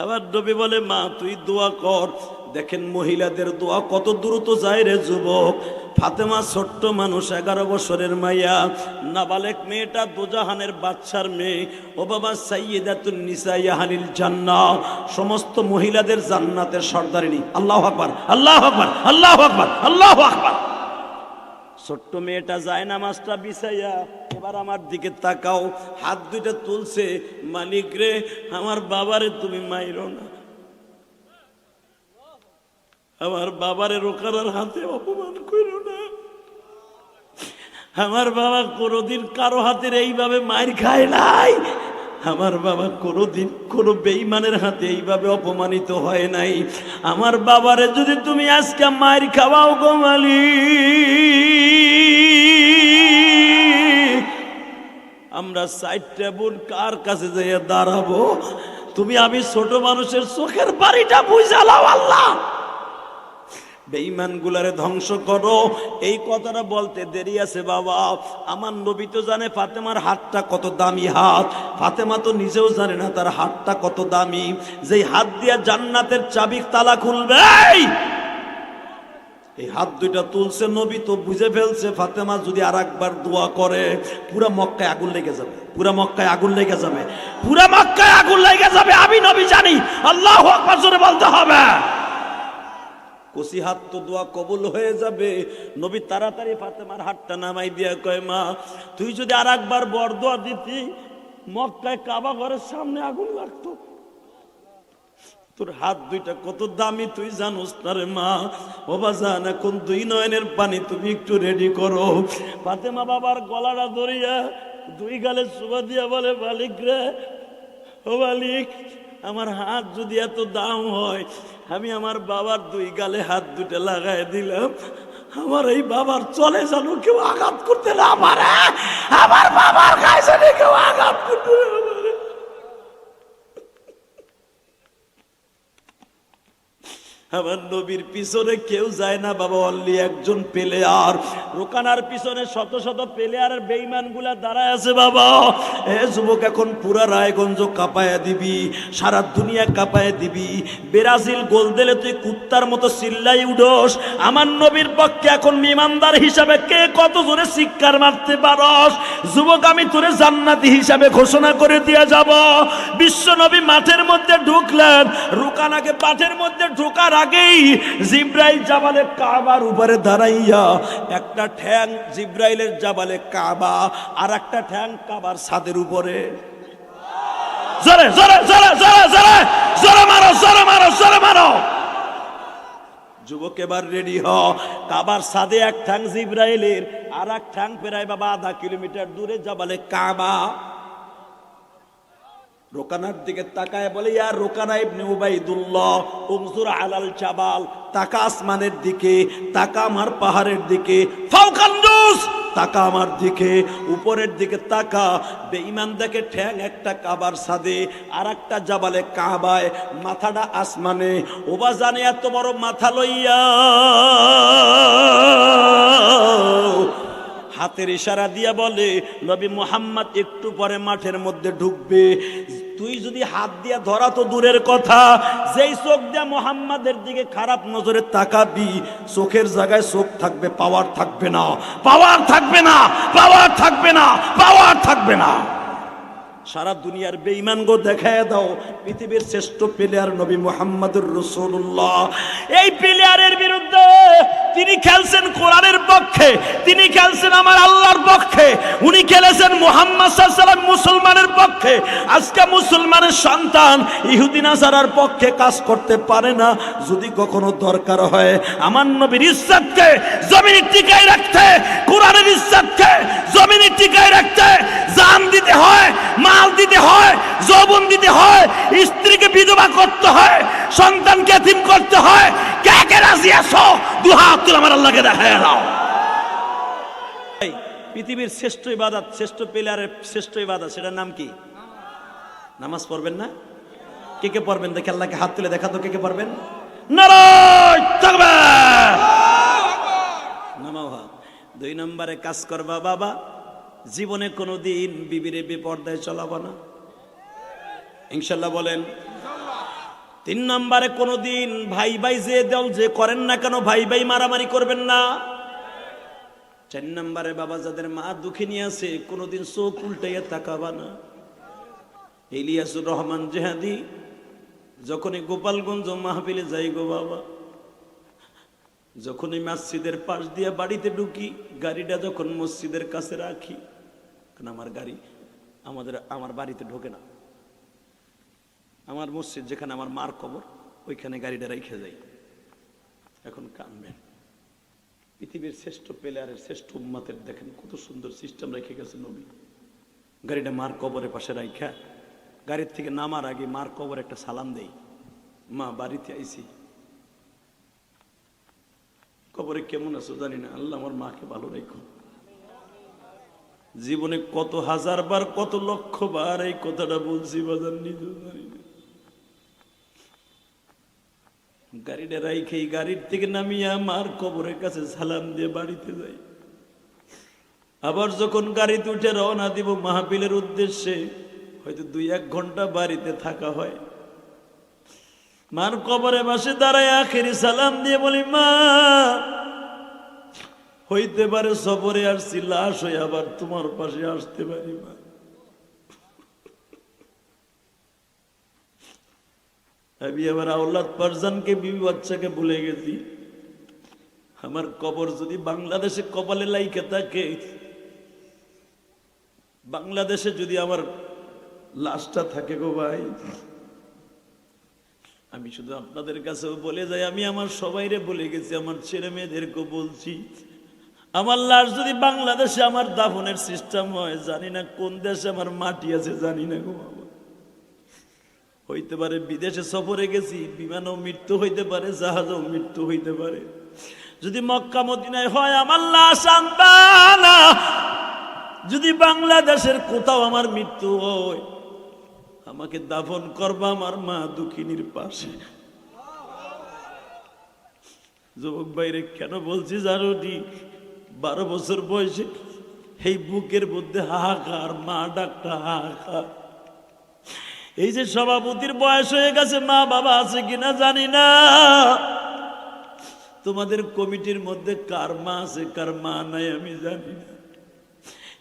আবার নবী বলে মা তুই দোয়া কর। দেখেন মহিলাদের দোয়া কত দ্রুত যায় রে যুবক। ফাতেমা ছোট্ট মানুষ, 11 বছরের মাইয়া, নাবালেক মেয়েটা দোজাহানের বাচ্চার মেয়ে। ও বাবা সাইয়্যিদাতুন নিসা আহলিল জান্নাহ, সমস্ত মহিলাদের জান্নাতের সর্দারিনী। আল্লাহু আকবার, আল্লাহু আকবার, আল্লাহু আকবার, আল্লাহু আকবার। ছোট্ট মেয়েটা যায় নামাজটা বিছাইয়া এবার আমার দিকে তাকাও, হাত দুইটা তুলছে, মালিক রে আমার বাবারে তুমি মাইরো না, আমার বাবারে রোকানার হাতে অপমান করো না। আমার বাবা কোনোদিন কারো হাতের এইভাবে মাইর খায় নাই, আমার বাবা কোনোদিন কোনো বেঈমানের হাতে এইভাবে অপমানিত হয় নাই। আমার বাবারে যদি তুমি আজকে মাইর খাওয়াও গো মালিক, আমরা 4টা বোন কার কাছে যাইয়া দাঁড়াবো? তুমি আমি ছোট মানুষের চোখের বাড়িটা বুঝালাও আল্লাহ। বেঈমান গুলারে ধ্বংস করো। এই কথাটা বলতে দেরি আছে বাবা। আমার নবী তো জানে ফাতেমার হাতটা কত দামি হাত, ফাতেমা তো নিজেও জানে না তার হাতটা কত দামি। যেই হাত দিয়া জান্নাতের চাবি তালা খুলবে, এই হাত দুইটা তুলছে নবী তো বুঝে ফেলছে ফাতেমা যদি আর একবার দোয়া করে পুরা মক্কায় আগুন লেগে যাবে, পুরা মক্কায় আগুন লেগে যাবে, পুরা মক্কায় আগুন লেগে যাবে। আমি নবী জানি। আল্লাহু আকবার জোরে বলতে হবে। কচি হাত তো দোয়া কবুল হয়ে যাবে। নবী তাড়াতাড়ি ফাতেমার হাতটা নামাই দিয়া কয় মা তুই যদি আর একবার বরদোয়া দিতি মক্কায় কাবা ঘরের সামনে আগুন লাগতো। তোর হাত দুইটা কত দামি তুই জানোস না রে মা। বাবা জান এখন 2 নয়নের পানি তুমি একটু রেডি করো। ফাতেমা বাবার গলাটা ধরিয়া 2 গালে চুমা দিয়া বলে মালিক রে, ও মালিক আমার হাত যদি এত দাম হয় আমি আমার বাবার 2 গালে হাত দুটো লাগাই দিলাম, আমার এই বাবার চলে জানো কেউ আঘাত করতে না পারে, আমার বাবার গায়ে যেন কেউ আঘাত করতে না পারে। আমার নবীর পিছনে কেউ যায় না বাবা, অনলি একজন প্লেয়ার। রোকানার পিছনে শত শত প্লেয়ারের বেঈমান গুলা দাঁড়ায় আছে বাবা। এ যুবক এখন পুরা রায়গঞ্জ কাঁপায়া দিবি, সারা দুনিয়া কাঁপায়া দিবি। ব্রাজিল গোল দিলে তুই কুত্তার মতো চিল্লাই উঠোস। আমার নবীর পক্ষে এখন ইমানদার হিসাবে কে কত জোরে চিৎকার মারতে পারস? যুবক আমি তোরে জান্নাতি হিসাবে ঘোষণা করে দিয়ে যাব। বিশ্ব নবী মাঠের মধ্যে ঢুকলেন, রোকানাকে মাঠের মধ্যে ঢোকার আগেই জিব্রাইল জাবালে কাবার উপরে দাঁড়াইয়া, একটা ঠ্যাং জিব্রাইলের জাবালে কাবা আর একটা ঠ্যাং কাবার ছাদের উপরে। জোরে জোরে জোরে জোরে জোরে জোরে মারো, জোরে মারো, জোরে মারো। যুবক এবার রেডি হ। কাবার ছাদে এক ঠ্যাং জিব্রাইলের, আর এক ঠ্যাং ফেরায় বাবা 0.5 কিলোমিটার দূরে জাবালে কাবা। রোকানার দিকে তাকায় বলে, ইয়া রোকানা ইবনে উবাইদুল্লাহ উনজুর আলাল জাবাল, তাকা আসমানের দিকে, তাকা আমার পাহাড়ের দিকে, ফাওকান রুস, তাকা আমার দিকে, উপরের দিকে তাকা। বেঈমান দেখে ঠ্যাং একটা কাবার ছাদে, আর একটা জাবালে কাবায়, মাথাটা আসমানে। ওবা জানে এত বড় মাথা লইয়া হাতের ইশারা দিয়া বলে, নবী মুহাম্মদ একটু পরে মাঠের মধ্যে ঢুকবে। তুই যদি হাত দিয়া ধরা তো দূরের কথা, যেই চোখ দিয়া মুহাম্মাদের দিকে খারাপ নজরে তাকাবি, চোখের জায়গায় চোখ থাকবে, পাওয়ার থাকবে না, পাওয়ার থাকবে না, পাওয়ার থাকবে না, পাওয়ার থাকবে না। সারা দুনিয়ার বেঈমানগো দেখায় দাও পৃথিবীর শ্রেষ্ঠ প্লেয়ার নবী মুহাম্মদুর রাসূলুল্লাহ। এই প্লেয়ারের বিরুদ্ধে তিনি খেলছেন কোরআনের পক্ষে, তিনি খেলছেন আমার আল্লাহর পক্ষে, উনি খেলেছেন মুহাম্মদ সাল্লাল্লাহু আলাইহি ওয়াসাল্লাম মুসলমানের পক্ষে। আজকে মুসলমানের সন্তান ইহুদি নাসারার পক্ষে কাজ করতে পারে না। যদি কখনো দরকার হয় আমার নবীর ইজ্জতকে জমিনে টিকায় রাখতে, কোরআনের ইজ্জতকে জমিনে টিকায় রাখতে জান দিতে হয়, মাল দিতে হয়, যৌবন দিতে হয়, স্ত্রীকে বিধবা করতে হয়, সন্তানকে এতিম করতে হয়। কে কে রাজি আছো? দুহাত তুলে আমার আল্লাহকে দেখায় দাও। পৃথিবীর শ্রেষ্ঠ ইবাদত, শ্রেষ্ঠ প্লেয়ারের শ্রেষ্ঠ ইবাদত, সেটার নাম কি? নামাজ পড়বেন না? কে কে পড়বেন দেখে আল্লাহকে হাত তুলে দেখা তো, কে কে পড়বেন? নারায়ে তাকবীর। নামাও হাত। 2 নম্বরে কাজ করবা বাবা, জীবনে কোনোদিন বিবিরে বেপর্দায় চলাবো না, ইনশাল্লাহ বলেন। 3 নম্বরে কোনোদিন ভাই ভাই যে দল যে করেন না কেন ভাই ভাই মারামারি করবেন না। 4 নম্বরে বাবা যাদের মা দুঃখিনী আছে কোনোদিন চোখ উল্টাইয়া তাকাবা না। ইলিয়াসুর রহমান জেহাদি যখনই গোপালগঞ্জ মাহফিলে যাই গো বাবা, যখনই মসজিদের পাশ দিয়ে বাড়িতে ঢুকি, গাড়িটা যখন মসজিদের কাছে রাখি, কারণ আমার গাড়ি আমার বাড়িতে ঢোকে না, আমার মসজিদ যেখানে আমার মার কবর ওইখানে গাড়িটা রেখে যাই। এখন কানবেন, পৃথিবীর শ্রেষ্ঠ প্লেয়ারের শ্রেষ্ঠ উম্মতের দেখেন কত সুন্দর সিস্টেম রেখে গেছে নবী। গাড়িটা মার কবরের পাশে রাখা, গাড়ির থেকে নামার আগে মার কবর একটা সালাম দেই, মা বাড়িতে আইছি, কবরে কেমন আছো জানি না, আল্লাহ আমার মাকে ভালো রেখো। জীবনে কত হাজার বার কত লক্ষ বার এই কথাটা বলছি বাজার, নিজেও জানি না। গাড়িটা রাইখেই গাড়ির থেকে নামিয়া মার কবরের কাছে সালাম দিয়ে বাড়িতে যাই। আবার যখন গাড়িতে উঠে রওনা দিব মাহফিলের উদ্দেশ্যে, হয়তো 2-1 ঘন্টা বাড়িতে থাকা হয়, মার কবরে বসে দাঁড়ায় আখেরি সালাম দিয়ে বলি, মা হইতে পারে সফরে আসছি, লাশ হয়ে আবার তোমার পাশে আসতে পারি মা। আমি আবার আওলাদ পারজানকে বিবি বাচ্চাকে ভুলে গেছি। আমার কবর যদি বাংলাদেশে কপালে লাইকে থাকে, বাংলাদেশে যদি আমার লাশটা থাকে গো ভাই, আমি শুধু আপনাদের কাছেও বলে যাই, আমি আমার সবাইরে বলে গেছি, আমার ছেলে মেয়েদেরকেও বলছি, আমার লাশ যদি বাংলাদেশে আমার দাফনের সিস্টেম হয়, জানি না কোন দেশে আমার মাটি আছে, জানি না গো বাবা। হইতে পারে বিদেশে সফরে গেছি, বিমানেও মৃত্যু হইতে পারে, জাহাজেও মৃত্যু হইতে পারে। যদি মক্কা মদিনায় হয় আমার লাশ আনবা না, যদি বাংলাদেশের কোথাও আমার মৃত্যু হয়, আমাকে দাফন করবা আমার মা দুঃখিনীর পাশে। যুবক ভাইরে কেন বলছি জানো নি? 12 বছর বয়সে এই বুকের মধ্যে হাহাকার, মা ডাকটা হাহাকার। এই যে সভাপতির বয়স হয়ে গেছে, মা বাবা আছে কিনা জানি না। তোমাদের কমিটির মধ্যে কার মা আছে কার মা নাই আমি জানি না।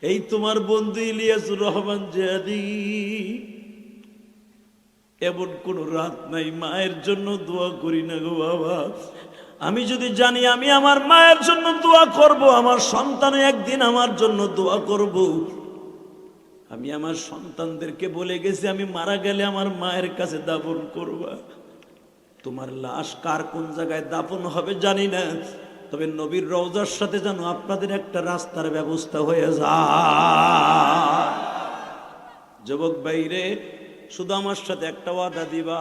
এই তোমার বন্ধু ইলিয়াসুর রহমান জিয়াদি, এমন কোন রাত নাই মায়ের জন্য দোয়া করি না গো বাবা। আমি যদি জানি আমি আমার মায়ের জন্য দোয়া করব, আমার সন্তানও একদিন আমার জন্য দোয়া করব, আমি আমার সন্তানদেরকে বলে গেছি আমি মারা গেলে আমার মায়ের কাছে দাফন করবা। তোমার লাশ কার কোন জায়গায় দাফন হবে জানি না, তবে নবীর রওজার সাথে যেন আপনাদের একটা রাস্তার ব্যবস্থা হয়ে যায়। যুবক ভাইরে, শুধু আমার সাথে একটা ওয়াদা দিবা,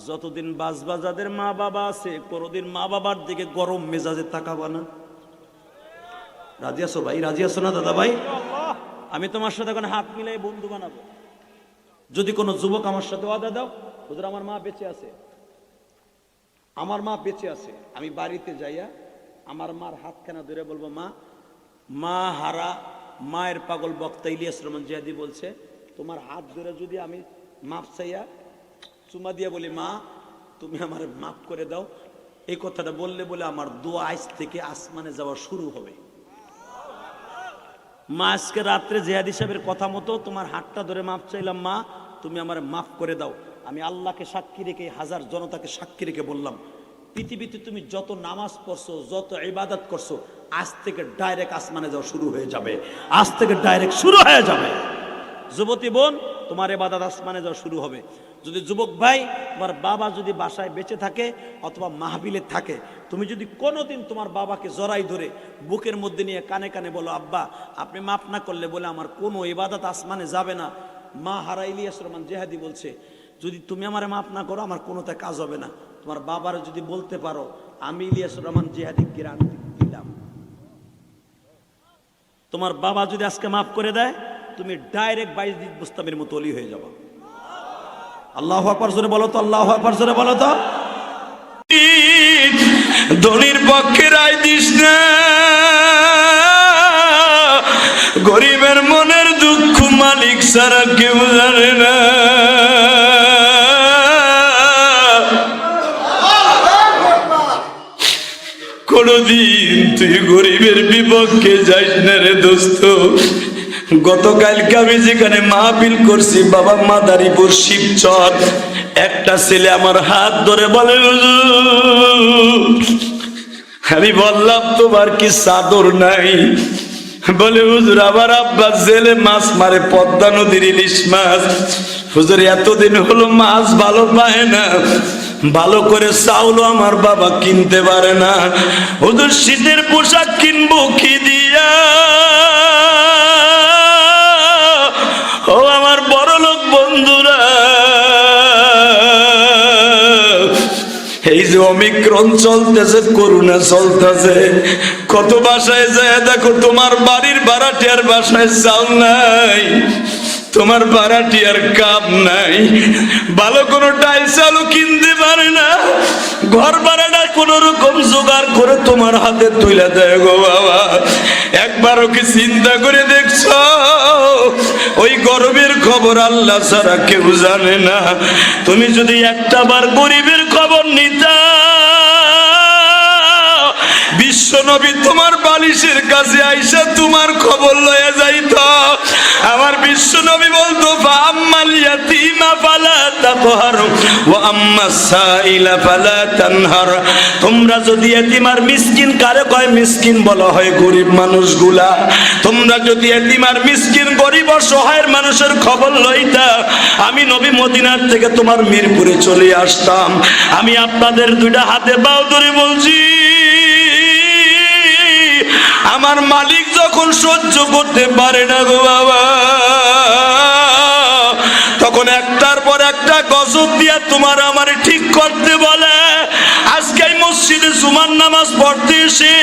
যতদিন বাঁচবা, যাদের মা বাবা আছে, কোনোদিন মা বাবার দিকে গরম মেজাজে তাকাবা না। রাজি আছো ভাই? রাজি আছো না দাদা ভাই? আমি তোমার সাথে এখন হাত মিলাই বন্ধু বানাবো। যদি কোনো যুবক আমার সাথে ওয়াদা দাও, হুজুর আমার মা বেঁচে আছে, আমার মা বেঁচে আছে, আমি বাড়িতে যাইয়া আমার মার হাতখানা ধরে বলবো, মা, মা হারা মায়ের পাগল বক্তা ইলিয়াস রহমান জিহাদি বলছে, তোমার হাত ধরে যদি আমি মাপ চাইয়া চুমা দিয়া বলি, মা তুমি আমার মাফ করে দাও, এই কথাটা বললে বলে আমার দোয়া আজ থেকে আসমানে যাওয়া শুরু হবে। মা আজকে রাত্রে জিহাদি সাহেবের কথা মতো তোমার হাতটা ধরে মাপ চাইলাম, মা তুমি আমার মাফ করে দাও। আমি আল্লাহকে সাক্ষী রেখে, হাজার জনতাকে সাক্ষী রেখে বললাম, পৃথিবীতে তুমি যত নামাজ পড়ছো, যত ইবাদত করছো, আজ থেকে ডাইরেক্ট আসমানে যাওয়া শুরু হয়ে যাবে। আজ থেকে ডাইরেক্ট শুরু হয়ে যাবে। যুবতী বোন, তোমার ইবাদত আসমানে যাওয়া শুরু হবে। যদি যুবক ভাই, তোমার বাবা যদি বাসায় বেঁচে থাকে অথবা মাহবিলে থাকে, তুমি যদি কোনোদিন তোমার বাবাকে জড়াই ধরে বুকের মধ্যে নিয়ে কানে কানে বলো, আব্বা আপনি মাফ না করলে বলে আমার কোনো ইবাদত আসমানে যাবে না। মা হারা ইলিয়াস রহমান জিহাদি বলছে, যদি তুমি আমার মাফ না করো আমার কোনোটা কাজ হবে না। তোমার বাবার যদি বলতে পারো, আমি ইলিয়াস রহমান জিহাদি গ্যারান্টি দিলাম, তোমার বাবা যদি আজকে মাফ করে দেয়, তুমি ডাইরেক্ট বাইজিদ বুস্তামির মতো অলি হয়ে যাবে। আল্লাহু আকবার জোরে বলো তো, আল্লাহু আকবার জোরে বলো তো। ধনীর পক্ষে রায় দিস না, গরিবের মনের দুঃখ মালিক ছাড়া কেউ জানে না। কোনদিন তুই গরিবের বিপক্ষে যাইস না রে দোস্ত। গতকালকে আমি যেখানে মাহফিল করছি বাবা মাদারীপুর শিবচর, একটা ছেলে আমার হাত ধরে বলে, আমি বললাম তোমার কি চাদর নাই? বলে হুজুর আমার আব্বা জেলে মাছ মারে, পদ্মা নদীর ইলিশ মাছ। হুজুর এতদিন হলো মাছ ভালো পায় না, ভালো করে চাউলও আমার বাবা কিনতে পারে না। হুজুর শীতের পোশাক কিনবো কি দিয়া? ও আমার বড় লোক বন্ধুরা, এই যে অমিক্রণ চলতেছে, করোনা চলতেছে, কত বাসায় যায় দেখো তোমার বাড়ির ভাড়াটিয়ার বাসায় চাল নাই, তোমার ভাড়াটিয়ার কাপ নাই, ভালো কোনো ডাল চালও কিনতে পারে না, ঘর ভাড়াটা কোন রকম জোগাড় করে তোমার হাতে তুলে দেয় গো বাবা। একবারও কি চিন্তা করে দেখছো? ওই গরিবের খবর আল্লাহ ছাড়া কেউ জানে না। তুমি যদি একটা বার গরিবের খবর নিতা, বিশ্ব নবী তোমার বালিশের কাছে আইসা তোমার খবর লয়ে যাইত। আমার বিশ্ব নবী বলতো, ফাআম্মাল ইয়াতীমা ফালা তাকহার ওয়া আম্মাস সাইলা ফালা তানহার। তোমরা যদি এতিম আর মিসকিন, কারে কয় মিসকিন বলা হয় গরিব মানুষগুলা, তোমরা যদি এতিম আর মিসকিন গরিব অসহায়ের মানুষের খবর লইতা, আমি নবী মদিনার থেকে তোমার মিরপুরে চলে আসতাম। আমি আপনাদের দুইটা হাতে বাউ ধরে বলছি, আমার মালিক যখন সহ্য করতে পারে না গো বাবা, তখন একটার পর একটা গজব দিয়া তোমার আমার ঠিক করতে বলে। আজকে মসজিদে জুমার নামাজ পড়তে এসে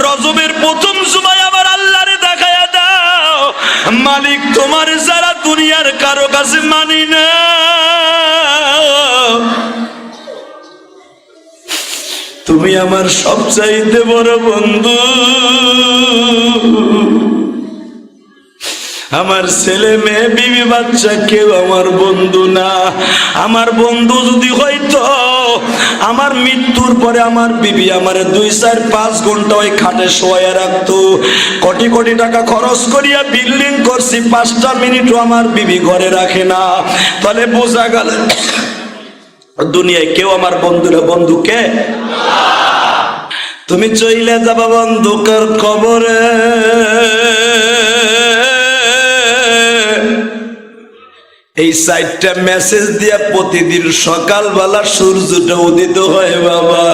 রজবের প্রথম জুমায় আবার আল্লাহরে দেখায়া দাও, মালিক তোমার যারা দুনিয়ার কারো কাছে মানি না। তুমি আমার সবচাইতে বড় বন্ধু, আমার ছেলে মেয়ে বিবি বাচ্চা কেউ আমার বন্ধু না। আমার বন্ধু যদি হইতো, আমার মৃত্যুর পরে আমার বিবি আমারে 2-4-5 ঘন্টা ওই খাটে শোয়া রাখতো। কোটি কোটি টাকা খরচ করিয়া বিল্ডিং করছি, 5টা মিনিটও আমার বিবি ঘরে রাখে না। তাহলে বোঝা গেল দুনিয়ায় কেউ আমার বন্ধু না। বন্ধুকে তুমি চইলে যাবা বন্ধুকার কবরে, এই 4টা মেসেজ দিয়া প্রতিদিন সকালবেলা সূর্যটা উদিত হয় বাবা।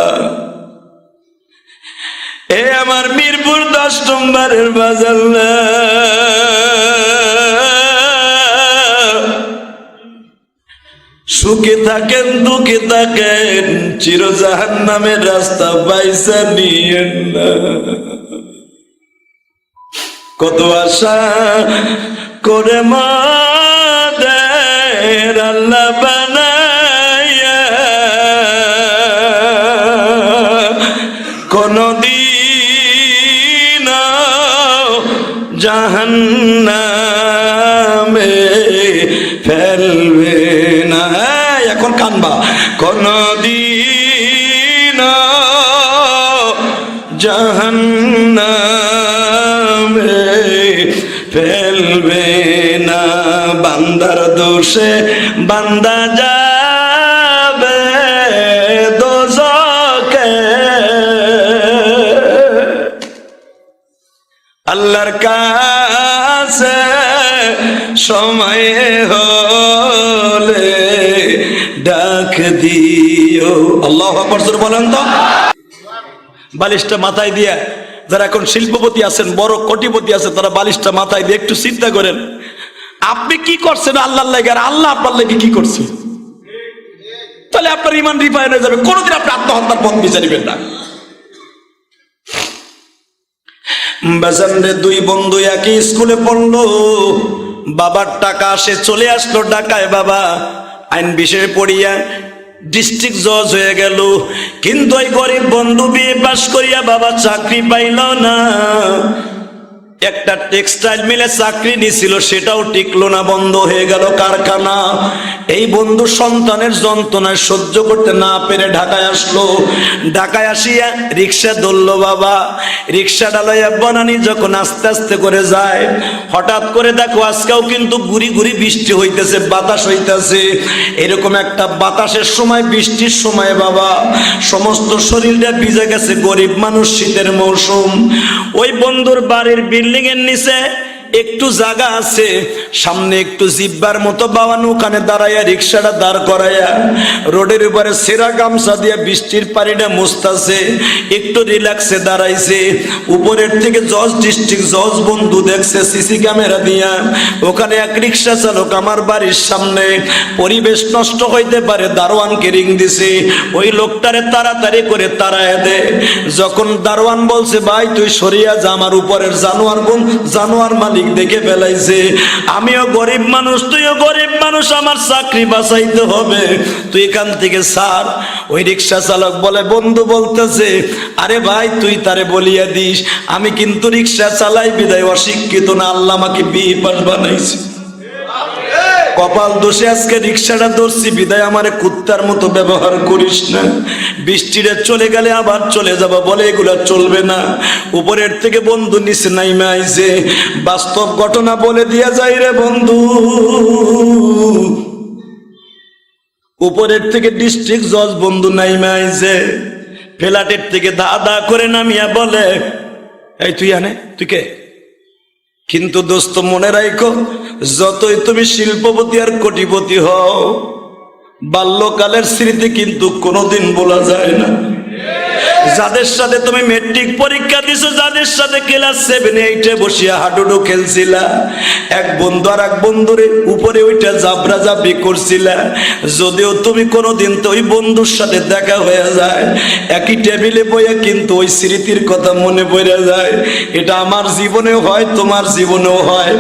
এ আমার মিরপুর 10 নম্বরের বাজার না, সুখে থাকেন দুঃখে থাকেন, চির জাহান্নামের রাস্তা বাইসা নিয়েন না। কত আশা করে মাদের আল্লাহ বানাইয়া, কোনদিন জাহান্নামে ফেলবে না। এখন কানবা, কোনদিন জাহান্নামে ফেলবে না। বান্দার দোষে বান্দা যাবে দোজখে, আল্লাহর কাছে সময় হলে ডাক দিও। আল্লাহু আকবার বলেন তো। বালিশটা মাথায় দিয়ে যারা এখন শিল্পপতি আছেন, বড় কোটিপতি আছে, তারা বালিশটা মাথায় দিয়ে একটু চিন্তা করেন, আপনি কি করছেন আল্লাহর লাগি, আর আল্লাহ আপনার লাগি কি করছে? তাহলে আপনার ইমান রিফাইন হয়ে যাবে। কোনোদিন আপনি আত্মহত্যার পথ বিচারিবেন না। বাজারে 2 বন্ধু একই স্কুলে পড়লো, বাবার টাকা আসে, চলে আসলো ঢাকায়। বাবা আইন বিষয়ে পড়িয়া ডিস্ট্রিক্ট জজ হয়ে গেল, কিন্তু ওই গরিব বন্ধু বিয়ে পাশ করিয়া বাবা চাকরি পাইল না। একটা টেক্সটাইল মিলে চাকরি নিছিল, সেটাও টিকলো না, বন্ধ হয়ে গেল কারখানা। এই বন্ধু সন্তানের যন্ত্রণায় সহ্য করতে না পেরে ঢাকায় আসলো। ঢাকায় আসিয়া রিক্সা ধরলো। বাবা রিক্সা ডালাইয়া বনানি যখন আস্তে আস্তে করে যায়, হঠাৎ করে দেখো আজকেও কিন্তু গুড়ি গুড়ি বৃষ্টি হইতেছে, বাতাস হইতেছে। এরকম একটা বাতাসের সময়, বৃষ্টির সময় বাবা সমস্ত শরীরটা ভিজে গেছে। গরিব মানুষ, শীতের মৌসুম। ওই বন্ধুর বাড়ির বিল্ডিং এর নিচে একটু জায়গা আছে, সামনে একটু জিব্বার মতো বাবান, ওখানে দাঁড়াইয়া রিক্সাটা দাঁড় করাইয়া রোডের উপরে সেরা গামছা দিয়ে বৃষ্টির পানিটা মুছতাছে, একটু রিল্যাক্সে দাঁড়াইছে। উপরের থেকে জজ ডিস্ট্রিক্ট জজ বন্ধু দেখছে সিসি ক্যামেরা দিয়া, ওখানে এক রিক্সা চালক আমার বাড়ির সামনে, পরিবেশ নষ্ট হইতে পারে, দারোয়ানকে রিং দিছে, ওই লোকটারে তাড়াতাড়ি করে তাড়ায় দে। যখন দারোয়ান বলছে ভাই তুই সরিয়া যা, আমার উপরের জানোয়ার মালিক দেখে ফেলাইছে, আমিও গরিব মানুষ, তুইও গরিব মানুষ, আমার চাকরি বাঁচাইতে হবে, তুই এখান থেকে ছাড়। ওই রিক্সা চালক বলে, বন্ধু বলতেছে আরে ভাই তুই তারে বলিয়া দিস, আমি কিন্তু রিক্সা চালাই বিদায় অশিক্ষিত না, আল্লাহ আমাকে বিয়ে পাস বানাইছে, কপাল দোষে আজকে রিক্সাটা ধরছি, বিদায় আমারে কুত্তার মতো ব্যবহার করিস না, বৃষ্টিটা চলে গেলে আবার চলে যাবো, বলে এগুলা চলবে না। উপরের থেকে বন্ধু নিচে নাইমে আইছে, বাস্তব ঘটনা বলে দিয়া যায় রে বন্ধু। উপরের থেকে ডিস্ট্রিক্ট জজ বন্ধু নাইমে আইছে, ফ্ল্যাটের থেকে দা দা করে নামিয়া বলে, এই তুই আনে, তুই কে? কিন্তু দোস্ত মনে রাখো, যতই তুমি শিল্পপতি আর কোটিপতি হও, বাল্যকালের স্মৃতি কিন্তু কোনোদিন বলা যায় না। যাদের সাথে তুমি মেট্রিক পরীক্ষা দিছো, যাদের সাথে ক্লাস 7 8 বসিয়া হাডুডু খেলছিলা, এক বন্ধু আর এক বন্ধুরে উপরে ওইটা জাবরা জাবরি করছিলা, যদিও তুমি কোনোদিন তো ওই বন্ধুর সাথে দেখা হয়ে যায়, একই টেবিলে বইয়া কিন্তু ওই স্মৃতির কথা মনে পড়ে যায়। এটা আমার জীবনেও হয়, তোমার জীবনেও হয়।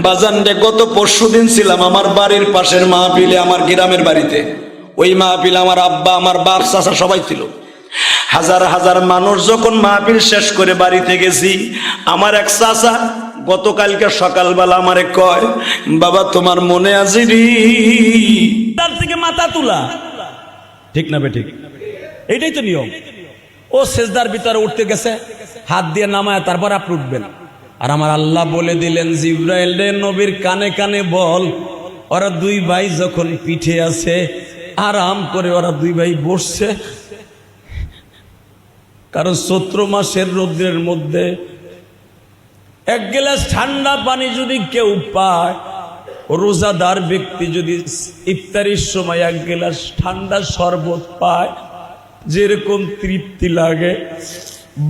বাজানরে গত পরশুদিন ছিলাম আমার বাড়ির পাশের মাহফিলে, আমার গ্রামের বাড়িতে। ওই মাহফিলে আমার আব্বা, আমার বাপ, চাচা সবাই ছিল। হাজার হাজার মানুষ যখন মাহফিল শেষ করে বাড়িতে গেছি, আমার এক চাচা গতকালকে সকালবেলা আমারে কয়, বাবা তোমার মনে আছে রে, তার থেকে মাথা তুলা, ঠিক না বে ঠিক? এইটাই তো নিয়ম। ও সেজদার ভিতরে উঠতে গেছে, হাত দিয়ে নামায় তারপর আপনি উঠবেন। আর আমার আল্লাহ বলে দিলেন, জিব্রাইল রে নবীর কানে কানে বল, ওরা 2 ভাই যখন পিঠে আছে আরাম করে, ওরা 2 ভাই বসছে, কারণ চৈত্র মাসের রৌদ্রের মধ্যে 1 গ্লাস ঠান্ডা পানি যদি কেউ পায়, রোজাদার ব্যক্তি যদি ইফতারির সময় 1 গ্লাস ঠান্ডা শরবত পায়, যেরকম তৃপ্তি লাগে,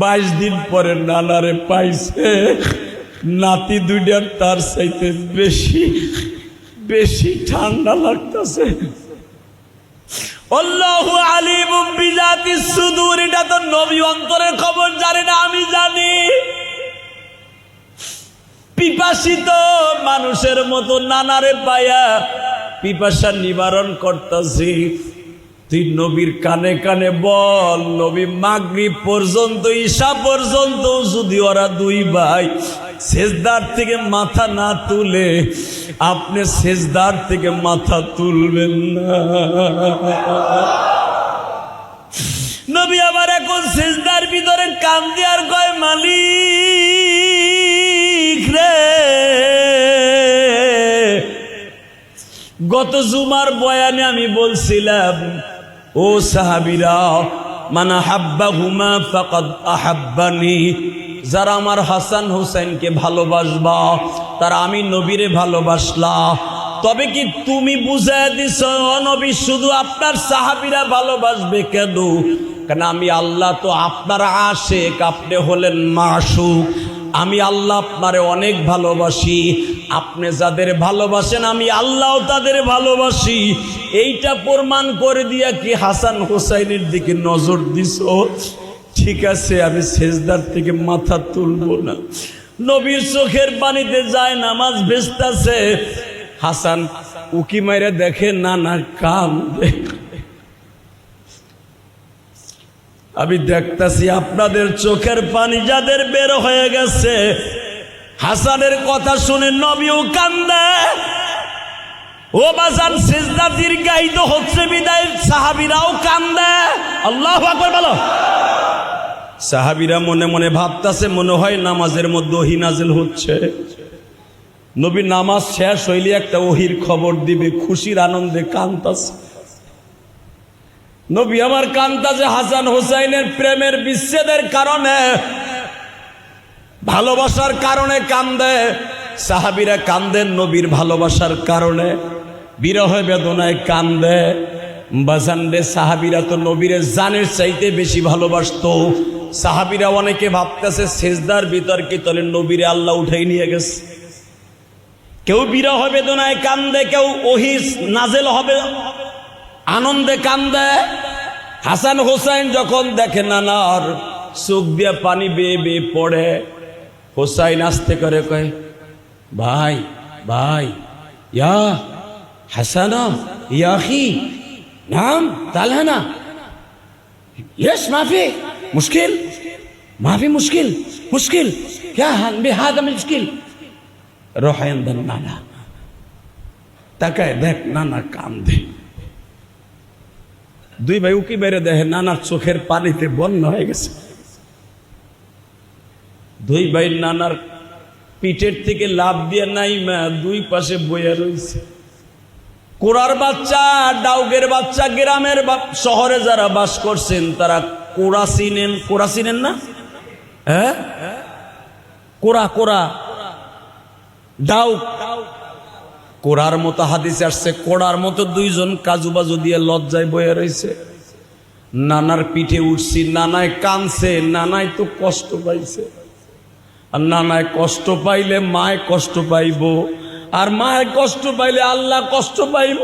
22 দিন পরে নানারে পাইছে। নাতি দুইটার তার চাইতে বেশি বেশি ঠান্ডা লাগতেছে। আল্লাহু আলিমুম বিযাতিস সুদূর, এটা তো নবী অন্তরের খবর জানে না, আমি জানি। পিপাসিত মানুষের মতো নানারে পায়া পিপাসা নিবারণ করতেছি। তুই নবীর কানে কানে বল, নবী মাগরিব পর্যন্ত ঈশা পর্যন্ত যদি ওরা দুই ভাই সেজদার থেকে মাথা না তুলে, আপনি সেজদার থেকে মাথা তুলবেন না। নবী আবার এখন সেজদার ভিতরে কান্দে আর কয়, মালিক রে, গত জুমার বয়ানে আমি বলছিলাম, ও সাহাবীরা, মান আহাব্বাহুমা ফাকাদ আহাব্বানি, যারা আমার হাসান হোসেনকে ভালোবাসবা তারা আমি নবীরে ভালোবাসলা। তবে কি তুমি বুঝায় দিছ নবী শুধু আপনার সাহাবীরা ভালোবাসবে কেন? কারণ আমি আল্লাহ তো আপনার আশিক, আপনি হলেন মাশুক। আমি আল্লাহ আপনারে অনেক ভালোবাসি, আপনি যাদের ভালোবাসেন আমি আল্লাহও তাদের ভালোবাসি। এইটা প্রমাণ করে দিয়া কি হাসান হোসাইনের দিকে নজর দিছ? ঠিক আছে, আমি সেজদার থেকে মাথা তুলবো না। নবীর চোখের পানিতে যায় নামাজ ভেস্তাছে। হাসান উকি মাইরা দেখে নানা কান্দে। আমি দেখতাছি আপনাদের চোখের পানি যাদের বের হয়ে গেছে, হাসানের কথা শুনে নবীও কান্দে। ও বাজান, সিজদা দীর্ঘায়িত হচ্ছে বিদায় সাহাবীরাও কান্দে। আল্লাহু আকবার বলো। সাহাবীরা মনে মনে ভাবতাছে, মনে হয় নামাজের মধ্যে ওহী নাজিল হচ্ছে। নবী নামাজ শেষ হইলে একটা ওহীর খবর দিবে, খুশির আনন্দে কান্দাছে। নবী আমার কান্দাছে হাসান হোসাইনের প্রেমের বিচ্ছেদের কারণে, ভালোবাসার কারণে কান্দে। সাহাবীরা কান্দেন নবীর ভালোবাসার কারণে, বিরহ বেদনায় কান্দে। বাজানরে, সাহাবীরা তো নবীরে জানের চাইতে বেশি ভালোবাসতো। সাহাবীরা অনেকে ভাবতেছে সেজদার ভিতর কি তলে নবীরে আল্লাহ উঠাই নিয়ে গেছে। কেউ বিরহ বেদনায় কান্দে, কেউ ওহী নাজেল হবে আনন্দে কান্দে। হাসান হোসেন যখন দেখে নানার চোখ দিয়ে পানি বেয়ে বেয়ে পড়ে, হোসাইন আস্তে করে কয়, ভাই ভাই, ইয়া হাসানা ইয়া আখি, নাম তালহানা, यस माफी मुश्किल, माफी मुश्किल मुश्किल क्या बेहाद मुश्किल। रोहायंदन नाना তাকায় দেখ নানা কান্দে। দুই ভাই উকি বেড়ে দেখে নানার চোখের পানিতে বন্যা হয়ে গেছে। দুই ভাই নানার পিঠের থেকে লাভ দিয়ে নাইমা দুই পাশে বইয়া রয়েছে। কোরার বাচ্চা, ডাউগের বাচ্চা, গ্রামের শহরে যারা বাস করছেন তারা কোরা চিনেন। কোরা চিনেন না? হ্যাঁ, কোরা কোরা ডাউগ। কোরার মতো হাদিসে আসছে, কোড়ার মতো দুইজন কাজু বাজু দিয়ে লজ্জায় বয়ে রয়েছে। নানার পিঠে উঠছি, নানায় কানছে, নানায় তো কষ্ট পাইছে। আর নানায় কষ্ট পাইলে মায় কষ্ট পাইব, আর মায়ের কষ্ট পাইলে আল্লাহ কষ্ট পাইব।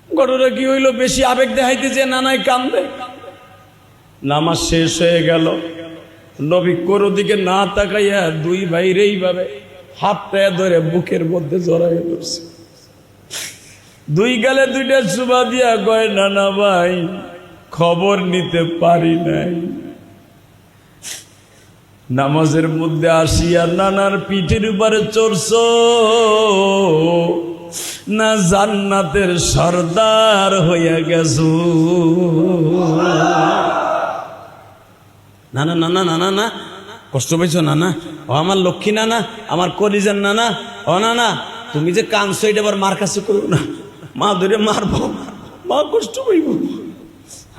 ঘটনা কি হইল? বেশি আবেগ দেখাইতে যে নানায় কান্দে। নামাজ শেষ হয়ে গেল, নবী কোরো দিকে না তাকাইয়া দুই ভাইরে এইভাবে হাতটা ধরে বুকের মধ্যে জড়াই ধরছে। দুই গালে দুইটা চুমা দিয়া কয়, নানা ভাই খবর নিতে পারি নাই। নামাজের মধ্যে আসিয়া নানার পিঠের উপরে চড়ছ না জান্নাতের সর্দার হইয়া গেছ। নানা নানা নানা না কষ্ট পাইছ নানা? ও আমার লক্ষ্মী নানা, আমার কলিজার নানা। ও নানা, তুমি যে কাঁদছো এটা আবার মার কাছে করো না, মা ধরে মারবো, মা কষ্ট পাইব।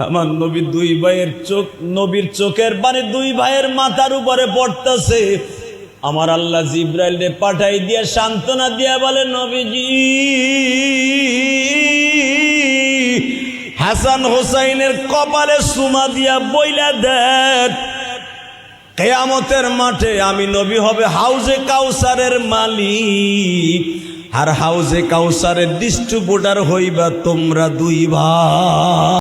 আমার নবী দুই ভাইয়ের চোখ, নবীর চোখের পানি দুই ভাইয়ের মাথার উপরে পড়তেছে। আমার আল্লাহ জিব্রাইল রে পাঠাই দিয়া সান্ত্বনা দিয়া বলে, নবীজি হাসান হোসাইনের কপালে চুমা দিয়া বইলা দেন, কিয়ামতের মাঠে আমি নবী হবে হাউজে কাউসারের মালিক, আর হাউজে কাউসারের ডিস্ট্রিবিউটর হইবা তোমরা দুই ভাই।